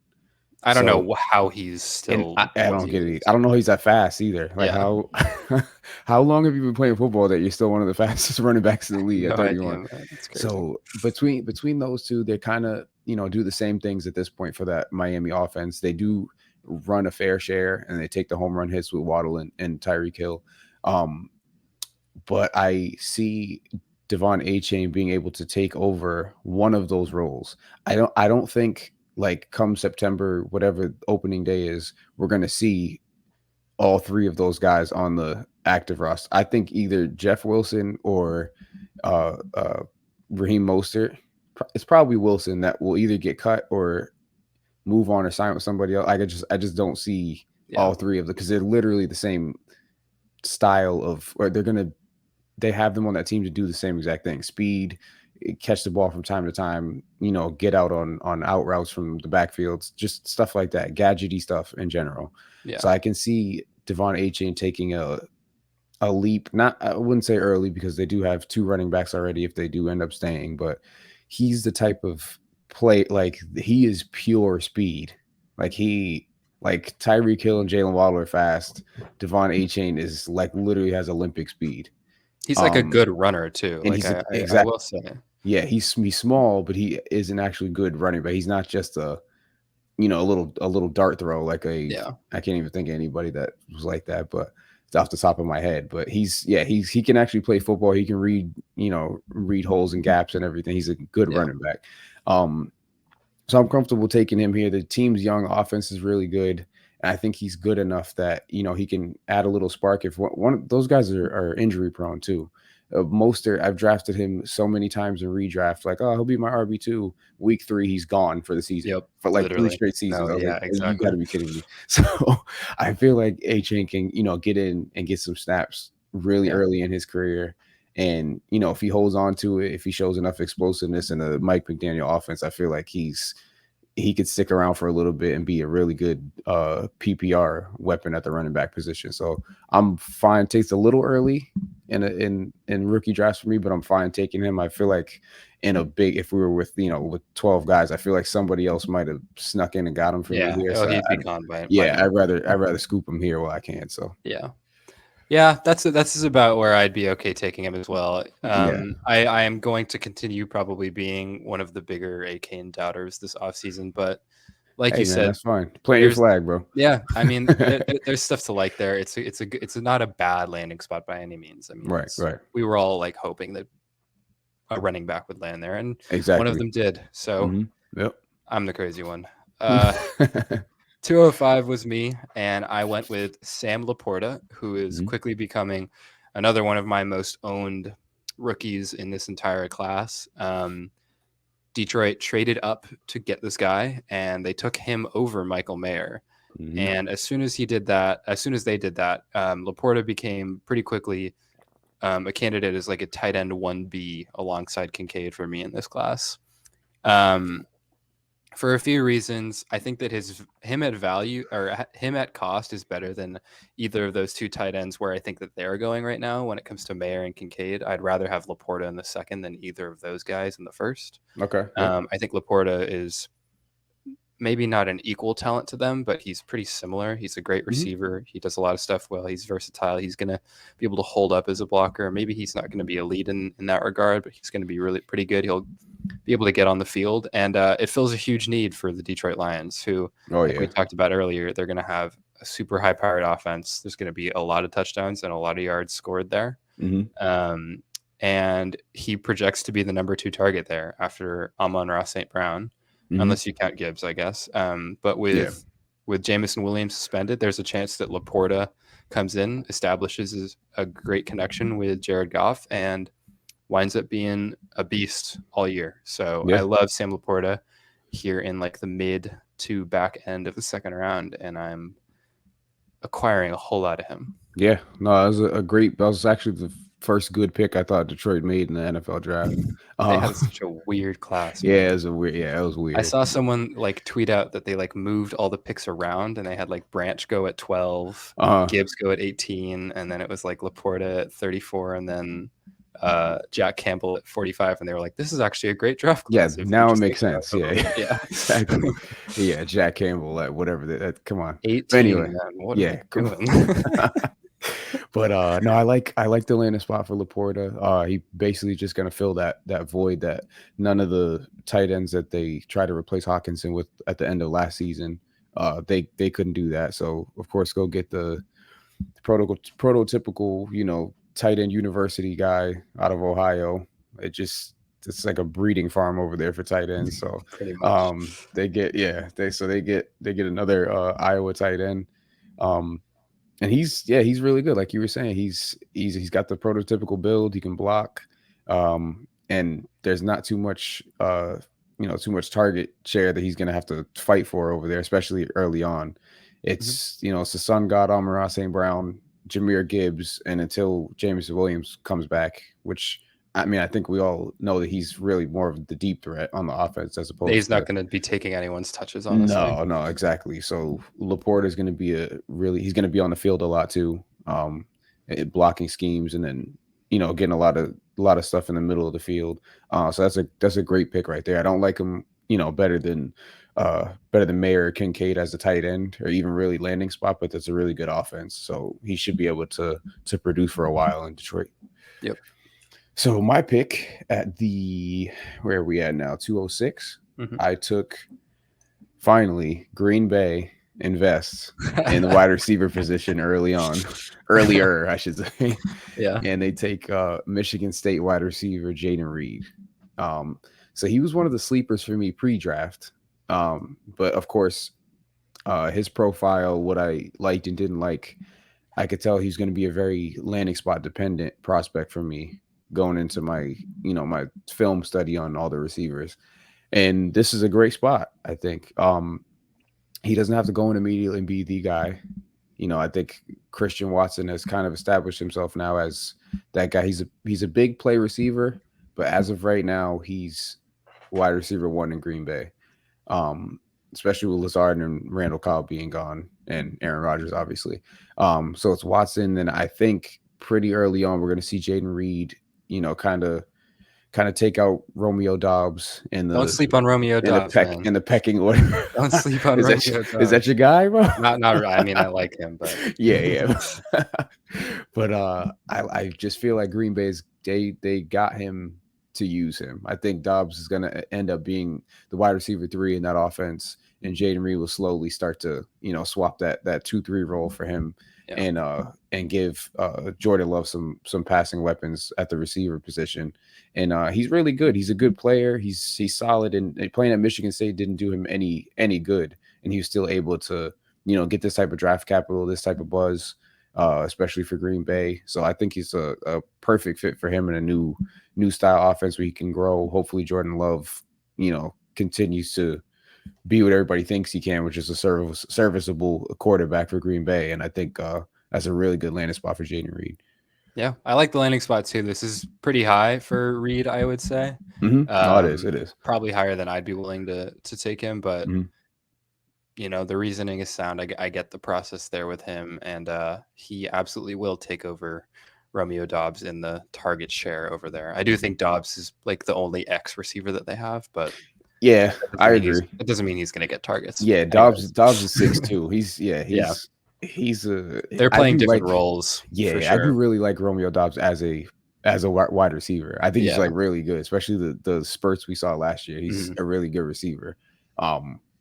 I don't So know how he's and still I what don't he get it. I is. don't know he's that fast either. Like Yeah. how long have you been playing football that you're still one of the fastest running backs in the league No at 31? idea, man. That's crazy. So between those two, they kind of do the same things at this point for that Miami offense. They do run a fair share and they take the home run hits with Waddle and Tyreek Hill. Um, but I see Devon A Chain being able to take over one of those roles. I don't think like come September, whatever opening day is, we're gonna see all three of those guys on the active roster. I think either Jeff Wilson or uh Raheem Mostert. It's probably Wilson that will either get cut or move on or sign with somebody else. I just don't see Yeah. all three of them because they're literally the same style of, or they have them on that team to do the same exact thing: speed, catch the ball from time to time, get out on out routes from the backfields, just stuff like that, gadgety stuff in general. Yeah. So I can see Devon Achane taking a leap. Not, I wouldn't say early because they do have two running backs already if they do end up staying, but he's the type of play, like he is pure speed. Like like Tyreek Hill and Jalen Waddle are fast. Devon Achane is like literally has Olympic speed. He's like a Um, good runner too. and Like he's I exactly, will say. yeah, he's small, but he is an actually good running back. He's not just a little dart throw like Yeah. I can't even think of anybody that was like that, but it's off the top of my head. But he can actually play football. He can read holes and gaps and everything. He's a good Yeah. running back. Um, so I'm comfortable taking him here. The team's young offense is really good. And I think he's good enough that he can add a little spark if one of those guys are injury prone too. Mostert, I've drafted him so many times in redraft. Like, oh, he'll be my RB2. Week 3, he's gone for the season Yep. for like 3 Literally. straight seasons. No, I was like, yeah, you got exactly. to be kidding me. So I feel like A-Chain can get in and get some snaps really Yeah. early in his career. And if he holds on to it, if he shows enough explosiveness in the Mike McDaniel offense, I feel like he could stick around for a little bit and be a really good PPR weapon at the running back position. So I'm fine. Takes a little early in rookie drafts for me, but I'm fine taking him. I feel like if we were with 12 guys, I feel like somebody else might have snuck in and got him for me Yeah. here. Oh, So he'd be gone by yeah, now. I'd rather scoop him here while I can. So Yeah. Yeah, that's about where I'd be okay taking him as well. yeah. I am going to continue probably being one of the bigger AK doubters this offseason, but like Hey you man, said, that's fine. Plant your there's flag, bro. yeah, I mean there's stuff to like there. It's not a bad landing spot by any means. I mean, Right, right. we were all like hoping that a running back would land there, and one of Exactly. them did. So Yep. I'm the crazy one. Uh, 205 was me, and I went with Sam Laporta, who is Mhm. quickly becoming another one of my most owned rookies in this entire class. Detroit traded up to get this guy, and they took him over Michael Mayer. Hmm. And as soon as he did that, as soon as they did that, Laporta became pretty quickly a candidate as like a tight end 1B alongside Kincaid for me in this class. Um, for a few reasons, I think that him at value or him at cost is better than either of those two tight ends where I think that they're going right now when it comes to Mayer and Kincaid. I'd rather have Laporta in the second than either of those guys in the first. Okay. Yeah. I think Laporta is maybe not an equal talent to them, but he's pretty similar. He's a great Hmm. receiver. He does a lot of stuff well. He's versatile. He's going to be able to hold up as a blocker. Maybe he's not going to be elite in that regard, but he's going to be really pretty good. He'll be able to get on the field. And it fills a huge need for the Detroit Lions, who, Oh like we yeah. talked about earlier, they're going to have a super high-powered offense. There's going to be a lot of touchdowns and a lot of yards scored there. Hmm. Um, and he projects to be the number 2 target there after Amon-Ra St. Brown, Hmm. unless you count Gibbs, I guess. But Yeah. with Jamison Williams suspended, there's a chance that Laporta comes in, establishes a great connection with Jared Goff, and winds up being a beast all year. So I Yeah. love Sam Laporta here in like the mid to back end of the second round, and I'm acquiring a whole lot of him. Yeah. No, that was a great. That was actually the first good pick I thought Detroit made in the NFL draft. They Uh, had such a weird class, yeah, it man. was a weird. Yeah, it was I weird. saw someone like tweet out that they like moved all the picks around and they had like Branch go at 12, Uh, Gibbs go at 18, and then it was like Laporta at 34, and then Jack Campbell at 45. And they were like, this is actually a great draft yeah. class if you Now it just think makes about sense. it a little Yeah. bit. Yeah. Exactly. Yeah. Jack Campbell. Whatever. Come on. But 18, anyway. man. What are Yeah. they Come doing? on. But no, I like the landing spot for Laporta. He basically just gonna fill that void that none of the tight ends that they tried to replace Hawkinson with at the end of last season, they couldn't do that. So of course, go get the prototypical, tight end university guy out of Ohio. It's like a breeding farm over there for tight ends. So Pretty much. they get yeah they get another Iowa tight end. Um, and he's really good. Like you were saying, he's got the prototypical build. He can block, and there's not too much target share that he's gonna have to fight for over there, especially early on. Mhm. It's the sun god Amon-Ra St. Brown, Jahmyr Gibbs, and until Jameson Williams comes back, which I mean, I think we all know that he's really more of the deep threat on the offense as He's opposed not to. going to be taking anyone's touches, honestly. No, no, exactly. So Laporte is going to be he's going to be on the field a lot too, blocking schemes and then getting a lot of stuff in the middle of the field. So that's a great pick right there. I don't like him, better than Mayer or Kincaid as a tight end or even really landing spot, but that's a really good offense. So he should be able to produce for a while in Detroit. Yep. So my pick where are we at now? 206. Mhm. I took finally Green Bay invests in the wide receiver position earlier, I should say. Yeah. And they take Michigan State wide receiver Jaden Reed. So he was one of the sleepers for me pre-draft. But of course, his profile, what I liked and didn't like, I could tell he's going to be a very landing spot dependent prospect for me going into my film study on all the receivers. And this is a great spot, I think. He doesn't have to go in immediately and be the guy. I think Christian Watson has kind of established himself now as that guy. He's a big play receiver, but as of right now, he's wide receiver 1 in Green Bay. Especially with Lazard and Randall Cobb being gone and Aaron Rodgers, obviously. So it's Watson, and I think pretty early on we're going to see Jaden Reed, kind of take out Romeo Dobbs in Don't the sleep on Romeo Dobbs, man. in the pecking order. Don't sleep on is Romeo that is Dobbs. that your guy, bro? Not. I mean, I like him, but Yeah. But I just feel like Green Bay's they got him to use him. I think Dobbs is gonna end up being the wide receiver 3 in that offense, and Jaden Reed will slowly start to swap that 2-3 role for him. Yeah. And give Jordan Love some passing weapons at the receiver position. And he's really good. He's a good player. He's solid. And playing at Michigan State didn't do him any good. And he was still able to get this type of draft capital, this type of buzz, especially for Green Bay. So I think he's a perfect fit for him in a new style offense where he can grow. Hopefully Jordan Love continues to be what everybody thinks he can, which is a serviceable quarterback for Green Bay. And I think that's a really good landing spot for Jaden Reed. Yeah, I like the landing spot too. This is pretty high for Reed, I would say. No, it is. It is. Probably higher than I'd be willing to take him, but Hmm. the reasoning is sound. I get the process there with him, and he absolutely will take over Romeo Dobbs in the target share over there. I do think Dobbs is like the only X receiver that they have, but Yeah, I agree. it doesn't mean he's going to get targets. Yeah, Dobbs Anyways. Dobbs is 6'2". Yeah, He's a they're I playing do different like roles for yeah, I do sure. really like Romeo Dobbs as a wide receiver. I think he's Yeah. like really good, especially the spurts we saw last year. He's Mhm. a really good receiver.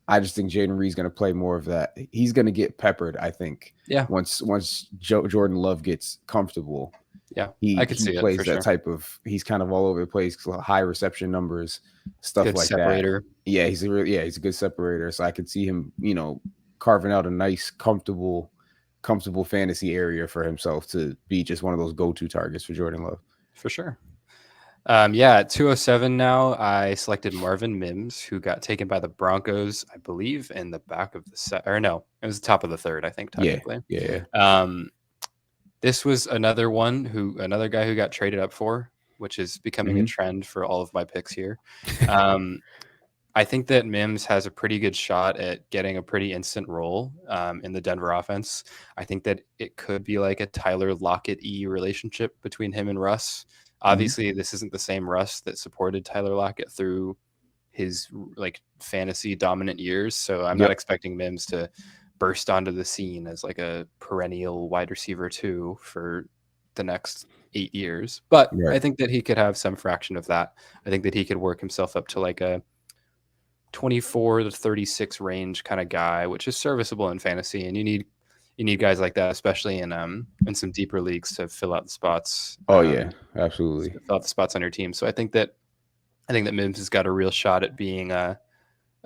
I just think Jaden Reed's going to play more of that. He's going to get peppered, I think, Yeah. once Jordan Love gets comfortable. Yeah. I He could he see it plays for that sure. type of he's kind of all over the place, high reception numbers, stuff Good like that. separator. Yeah, he's a good separator. So I could see him, carving out a nice, comfortable fantasy area for himself to be just one of those go-to targets for Jordan Love. For sure. Yeah, at 207 now, I selected Marvin Mims, who got taken by the Broncos, I believe, in the back of the set. Or no, it was the top of the third, I think, Yeah, technically. yeah. Um, this was another guy who got traded up for, which is becoming a Hmm. trend for all of my picks here. Um, I think that Mims has a pretty good shot at getting a pretty instant role in the Denver offense. I think that it could be like a Tyler Lockett-y relationship between him and Russ. Hmm. Obviously, this isn't the same Russ that supported Tyler Lockett through his like fantasy dominant years. So I'm not Yep. expecting Mims to burst onto the scene as like a perennial wide receiver too for the next 8 years. But Right. I think that he could have some fraction of that. I think that he could work himself up to like a 24 to 36 range kind of guy, which is serviceable in fantasy. And you need guys like that, especially in some deeper leagues to fill out the spots. Oh yeah, absolutely. Fill out the spots on your team. So I think that Mims has got a real shot at being a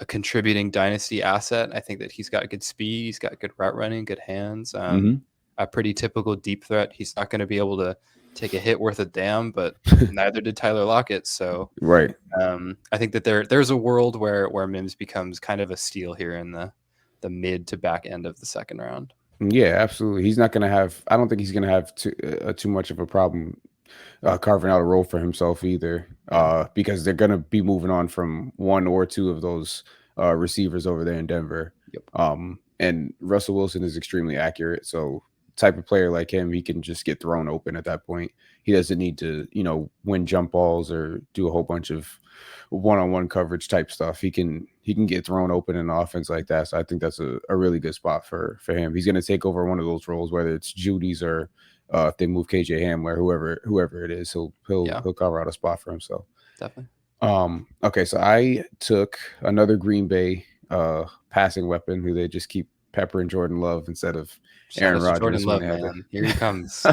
contributing dynasty asset. I think that he's got good speed, he's got good route running, good hands. Hmm. A pretty typical deep threat. He's not going to be able to take a hit worth a damn, but neither did Tyler Lockett. So Right. I think that there's a world where Mims becomes kind of a steal here in the mid to back end of the second round. Yeah, absolutely. He's not going to have. I don't think he's going to have too much of a problem carving out a role for himself either, Yeah. because they're going to be moving on from one or two of those receivers over there in Denver. Yep. And Russell Wilson is extremely accurate. So, type of player like him, he can just get thrown open at that point. He doesn't need to, win jump balls or do a whole bunch of one-on-one coverage type stuff. He can get thrown open in an offense like that. So I think that's a really good spot for him. He's going to take over one of those roles, whether it's Judy's or if they move KJ Hamler, whoever it is, Yeah, he'll carve out a spot for himself. definitely. Okay, so I took another Green Bay passing weapon who they just keep peppering Jordan Love instead of Shout Aaron out to Jordan Rodgers when they Love, have man. Here he comes. The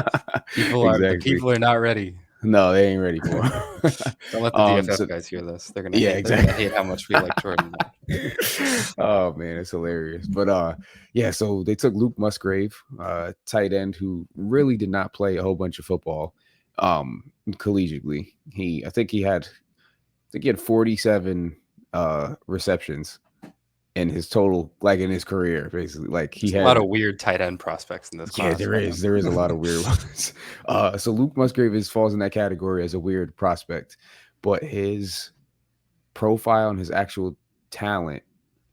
exactly. people are not ready. No, they ain't ready for him. Don't let the DFF So guys hear this. They're gonna yeah, hate. They're gonna exactly. hate how much we like Jordan Love. Oh man, it's hilarious. But yeah, so they took Luke Musgrave, tight end who really did not play a whole bunch of football collegiately. I think he had 47 receptions in his total, like in his career, basically. Like he There's a lot had of weird tight end prospects in this yeah, class, there man. is. There is a lot of weird ones. So Luke Musgrave falls in that category as a weird prospect, but his profile and his actual talent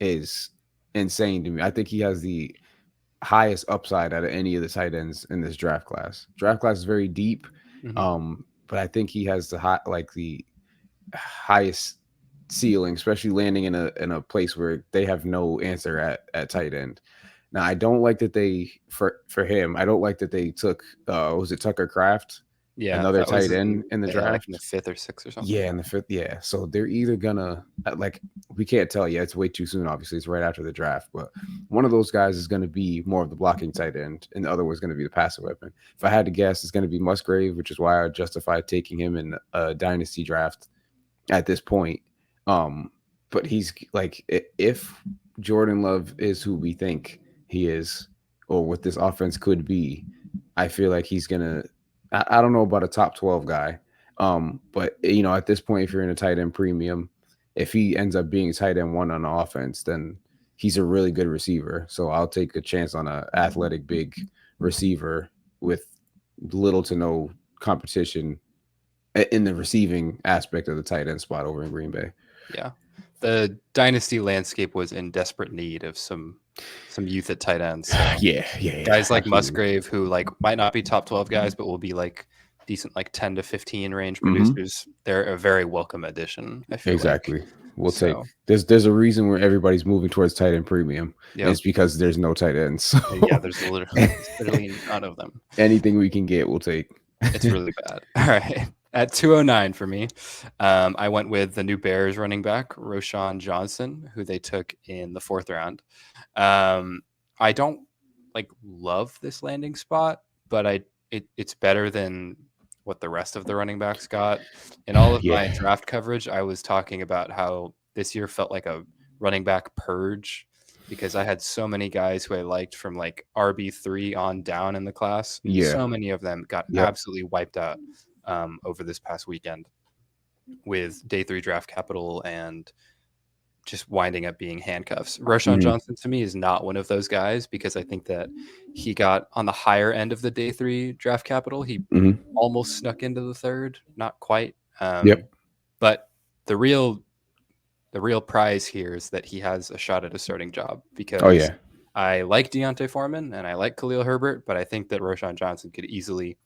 is insane to me. I think he has the highest upside out of any of the tight ends in this draft class. Draft class is very deep, Mhm. but I think he has the highest ceiling, especially landing in a place where they have no answer at tight end. Now, I don't like that they for him. I don't like that they took was it Tucker Kraft, Yeah, another that was tight end in the like in the draft. fifth or sixth or something. Yeah, in the fifth. Yeah, so they're either gonna like we can't tell yet. It's way too soon. Obviously, it's right after the draft, but one of those guys is going to be more of the blocking tight end, and the other was going to be the passive weapon. If I had to guess, it's going to be Musgrave, which is why I justified taking him in a dynasty draft at this point. But he's like, if Jordan Love is who we think he is, or what this offense could be, I feel like he's gonna. I don't know about a top 12 guy, but at this point, if you're in a tight end premium, if he ends up being tight end one on offense, then he's a really good receiver. So I'll take a chance on a athletic big receiver with little to no competition in the receiving aspect of the tight end spot over in Green Bay. Yeah. The dynasty landscape was in desperate need of some youth at tight end. So Yeah, guys like absolutely. Musgrave, who like might not be top 12 guys, but will be like decent like 10 to 15 range Hmm. producers. They're a very welcome addition, I feel like. Exactly. We'll take. So There's a reason where everybody's moving towards tight end premium, and yep. it's because there's no tight ends. Yeah, So there's literally none of them. anything we can get, we'll take. It's really bad. All right. At 209 for me, I went with the new Bears running back, Roshan Johnson, who they took in the 4th round. I don't like love this landing spot, but it's better than what the rest of the running backs got. In all of my Yeah, draft coverage, I was talking about how this year felt like a running back purge because I had so many guys who I liked from like RB3 on down in the class, and yeah, so many of them got yep. absolutely wiped out over this past weekend with day 3 draft capital and just winding up being handcuffs. Roshan Hmm. Johnson to me is not one of those guys because I think that he got on the higher end of the day 3 draft capital. He Hmm. almost snuck into the 3rd, not quite. Yep. But the real prize here is that he has a shot at a starting job Oh because yeah. I like Deontay Foreman and I like Khalil Herbert, but I think that Roshan Johnson could easily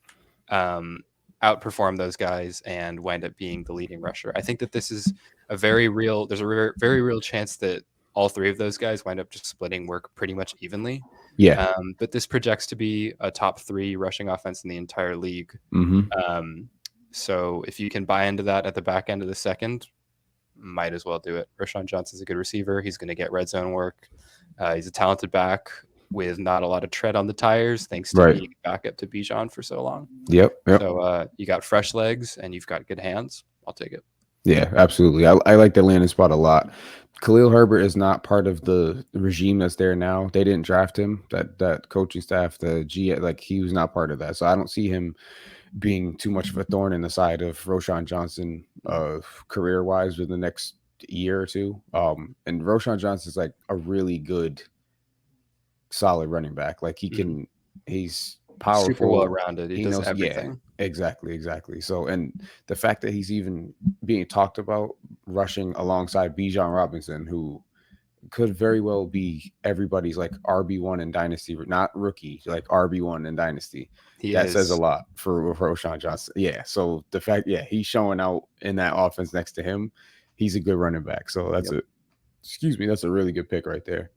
um, outperform those guys and wind up being the leading rusher. I think that this is there's a very real chance that all 3 of those guys wind up just splitting work pretty much evenly. Yeah. But this projects to be a top 3 rushing offense in the entire league. Hmm. Um, so if you can buy into that at the back end of the second, might as well do it. Rashawn Johnson's a good receiver. He's going to get red zone work. He's a talented back with not a lot of tread on the tires, thanks to Right. being back up to Bijan for so long. Yep. Yep. So you got fresh legs and you've got good hands. I'll take it. Yeah, absolutely. I like the landing spot a lot. Khalil Herbert is not part of the regime that's there now. They didn't draft him. That coaching staff, the G, like he was not part of that. So I don't see him being too much of a thorn in the side of Roshan Johnson, career wise, within the next year or two. And Roshan Johnson's like a really good, solid running back. Like Mhm. he's Super well powerful. rounded. He He does knows. Yeah, everything. exactly. So, and the fact that he's even being talked about rushing alongside Bijan Robinson, who could very well be everybody's like RB1 in Dynasty, not rookie, like RB1 in Dynasty. He That says a is. lot for Roshan Johnson. Yeah. So the fact, yeah, he's showing out in that offense next to him. He's a good running back. So Yep. that's a really good pick right there.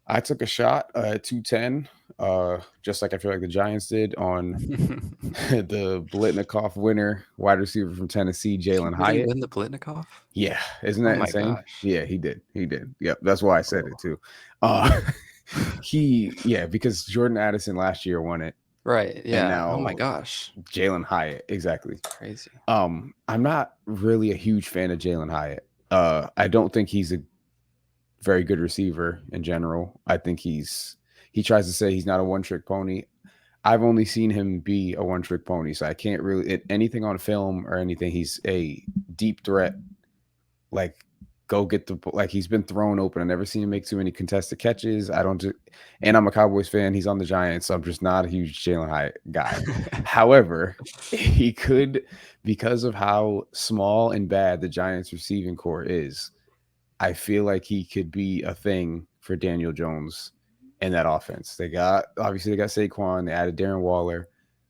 I took a shot at 210, just like I feel like the Giants did on the Blitnikoff winner, wide receiver from Tennessee, Did he Jalen really Hyatt. win the Blitnikoff? Yeah, isn't Oh that my insane? gosh. Yeah, he did. He did. Yep, that's why I said it Oh. too. Uh, because Jordan Addison last year won it, Right. and Yeah. Oh my now gosh. Jalen Hyatt, exactly. It's crazy. I'm not really a huge fan of Jalen Hyatt. I don't think he's a very good receiver in general. I think he tries to say he's not a one trick pony. I've only seen him be a one trick pony, so I can't really anything on film or anything. He's a deep threat. Like go get the like he's been thrown open. I never seen him make too many contested catches. I don't just and I'm a Cowboys fan. He's on the Giants, so I'm just not a huge Jalen Hyatt guy. However, he could because of how small and bad the Giants receiving core is. I feel like he could be a thing for Daniel Jones in that offense. They got Saquon, they added Darren Waller,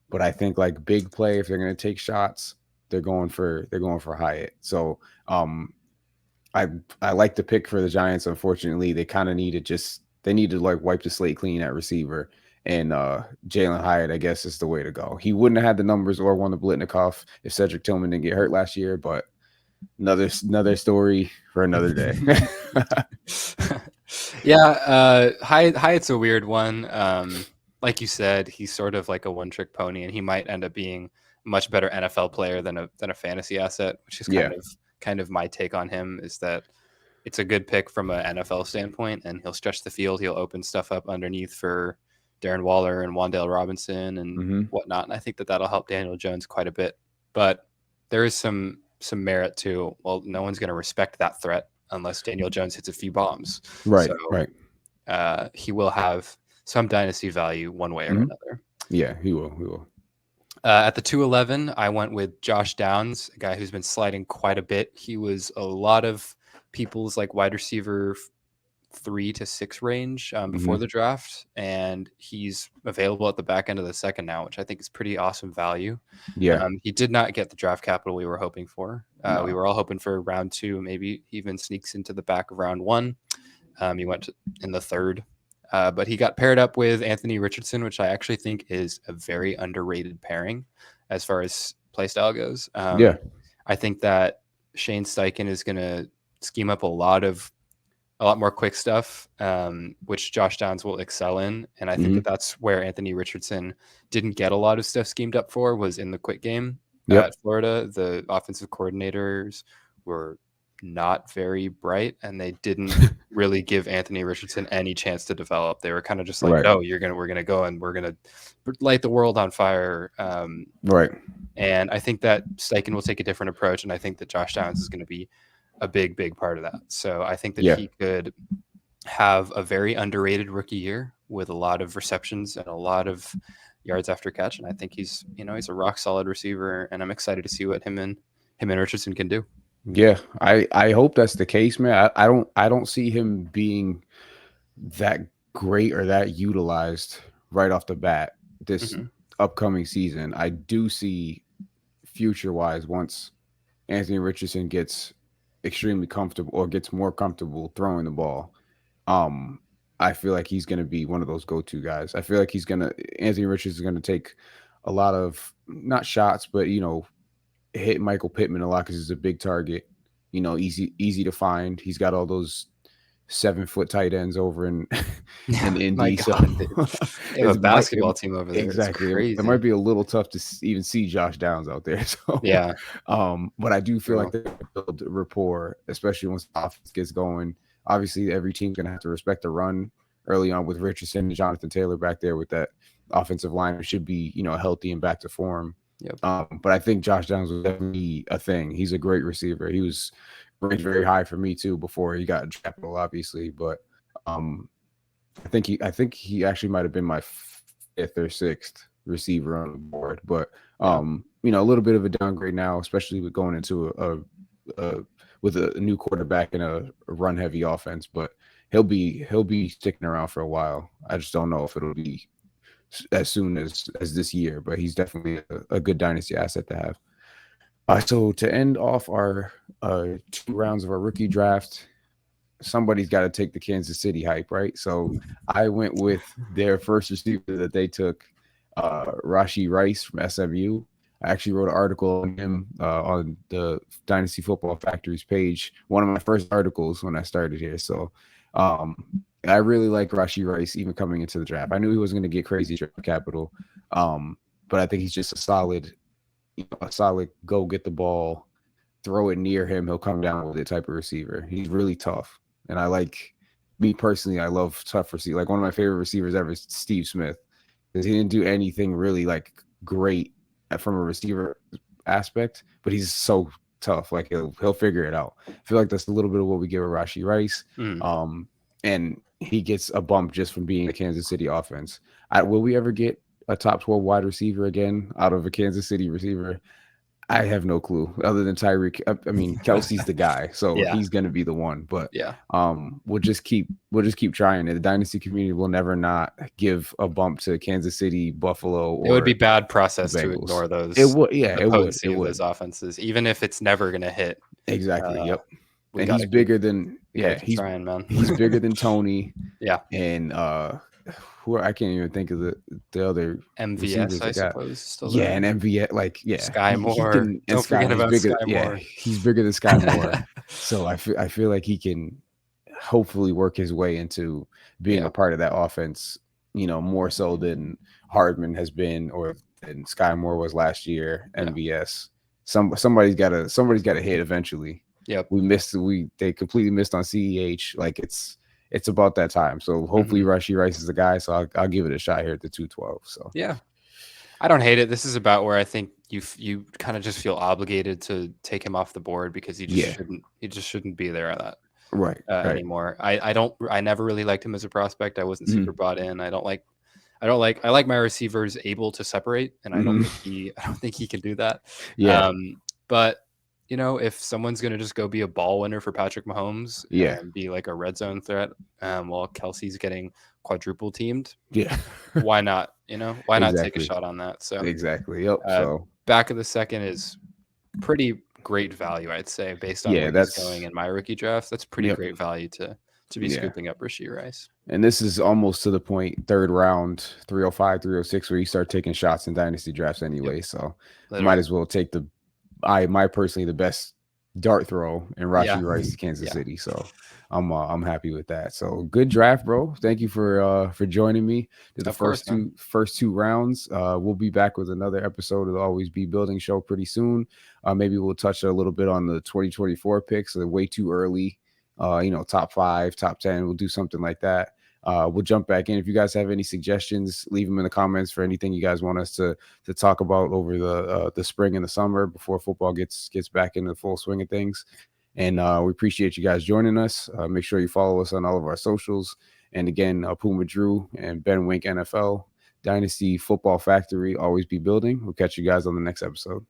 but I think like big play if they're going to take shots, they're going for Hyatt. So I I like the pick for the Giants. Unfortunately, they kind of need to like wipe the slate clean at receiver. And Jalen Hyatt, I guess, is the way to go. He wouldn't have had the numbers or won the Blitnikoff if Cedric Tillman didn't get hurt last year, but another story for another day. Yeah, Hyatt's a weird one. Like you said, he's sort of like a one-trick pony, and he might end up being a much better NFL player than a fantasy asset, which is Yeah. kind of my take on him. Is that it's a good pick from an NFL standpoint, and he'll stretch the field, he'll open stuff up underneath for Darren Waller and Wan'Dale Robinson and Hmm. whatnot. And I think that that'll help Daniel Jones quite a bit. But there is some some merit to, well, no one's going to respect that threat unless Daniel Jones hits a few bombs. Right, So right. he will have some dynasty value one way or Mhm. another. Yeah, he will. He will. At the 211, I went with Josh Downs, a guy who's been sliding quite a bit. He was a lot of people's like wide receiver 3 to 6 range before Hmm. the draft, and he's available at the back end of the second now, which I think is pretty awesome value. Yeah. He did not get the draft capital we were hoping for. We No. were all hoping for round 2, maybe he even sneaks into the back of round 1. He went in the third. But he got paired up with Anthony Richardson, which I actually think is a very underrated pairing as far as playstyle goes. Yeah. I think that Shane Steichen is going to scheme up a lot more quick stuff, which Josh Downs will excel in. And I think Hmm. that that's where Anthony Richardson didn't get a lot of stuff schemed up for, was in the quick game Yep. at Florida. The offensive coordinators were not very bright, and they didn't really give Anthony Richardson any chance to develop. They were kind of just like, Right. no, we're gonna go and we're gonna light the world on fire. Right. And I think that Steichen will take a different approach, and I think that Josh Downs is going to be a big part of that. So I think that Yeah. he could have a very underrated rookie year with a lot of receptions and a lot of yards after catch. And I think he's a rock solid receiver, and I'm excited to see what him and Richardson can do. Yeah. I hope that's the case, man. I don't see him being that great or that utilized right off the bat this Mm-hmm. upcoming season. I do see future wise once Anthony Richardson gets extremely comfortable or gets more comfortable throwing the ball. Um, I feel like he's going to be one of those go-to guys. I feel like Anthony Richardson is going to take a lot of not shots, but hit Michael Pittman a lot because he's a big target. Easy to find. He's got all those 7-foot tight ends over in Yeah, in my Indy. So God, they have a basketball it, team over there. It's exactly it might crazy. be a little tough to even see Josh Downs out there. So Yeah, but I do feel true. like they build rapport, especially once the offense gets going. Obviously, every team's gonna have to respect the run early on with Richardson and Jonathan Taylor back there with that offensive line. It should be healthy and back to form. Yep. But I think Josh Downs was definitely a thing. He's a great receiver. He was ranked very high for me too before he got capital, obviously. But um, I think he actually might have been my fifth or sixth receiver on the board. But Yeah. a little bit of a downgrade now, especially with going into a with a new quarterback and a run heavy offense. But he'll be sticking around for a while. I just don't know if it'll be as soon as this year, but he's definitely a good dynasty asset to have. So to end off our 2 rounds of our rookie draft, somebody's got to take the Kansas City hype, right? So I went with their first receiver that they took, Rashee Rice from SMU. I actually wrote an article on him on the Dynasty Football Factory's page, one of my first articles when I started here. So I really like Rashee Rice even coming into the draft. I knew he wasn't going to get crazy draft capital, but I think he's just a solid go get the ball, throw it near him, he'll come down with it type of receiver. He's really tough. And me personally, I love tough receivers. Like one of my favorite receivers ever is Steve Smith because he didn't do anything really like great from a receiver aspect, but he's so tough. Like he'll figure it out. I feel like that's a little bit of what we give with Rashee Rice. Mm. And he gets a bump just from being a Kansas City offense. Will we ever get a top 12 wide receiver again out of a Kansas City receiver? I have no clue other than Tyreek. I mean, Kelsey's the guy, so Yeah. he's going to be the one. But Yeah. we'll just keep trying. The dynasty community will never not give a bump to Kansas City, Buffalo, or It would be bad process to Bengals. ignore those. It would, yeah, the it would, potency of those offenses, even if it's never going to hit. exactly. Yep. We And gotta he's bigger than keep he's trying, man. he's bigger than Tony. Yeah. And I can't even think of the other MVS, I suppose. Still there. and MVS, Sky he Moore. can. Don't forget about bigger, Sky Moore. he's bigger than Sky Moore. So I feel like he can hopefully work his way into being a part of that offense. More so than Hardman has been, or than Sky Moore was last year. MVS. Somebody's got to hit eventually. Yep. They completely missed on CEH. Like it's about that time. So hopefully Rashee Rice is the guy. So I'll give it a shot here at the 212. So yeah. I don't hate it. This is about where I think you kind of just feel obligated to take him off the board because Yeah. he just shouldn't be there at that Right. Right. anymore. I never really liked him as a prospect. I wasn't super Hmm. bought in. I like my receivers able to separate, and Hmm. I don't think he can do that. Yeah. But if someone's gonna just go be a ball winner for Patrick Mahomes Yeah. and be like a red zone threat, while Kelsey's getting quadruple teamed, Yeah. why not? Why not take a Exactly. shot on that? So Exactly. Yep. uh, So back of the second is pretty great value, I'd say, based on yeah, where he's going that's in my rookie drafts. That's pretty yep. great value to be Yeah. scooping up Rashee Rice. And this is almost to the point, third round, 305, 306, where you start taking shots in dynasty drafts Yep, anyway. So might literally. as well take my personally the best dart throw in Yeah, Rashi Rice to Kansas yeah, City. So I'm happy with that. So good draft, bro. Thank you for joining me to the of course, man. first two rounds. We'll be back with another episode of the Always Be Building show pretty soon. Maybe we'll touch a little bit on the 2024 picks. They're way too early. Top 5, top 10. We'll do something like that. We'll jump back in. If you guys have any suggestions, leave them in the comments for anything you guys want us to talk about over the spring and the summer before football gets back into the full swing of things. And we appreciate you guys joining us. Make sure you follow us on all of our socials. And again, Puma Drew and Ben Wink NFL, Dynasty Football Factory, always be building. We'll catch you guys on the next episode.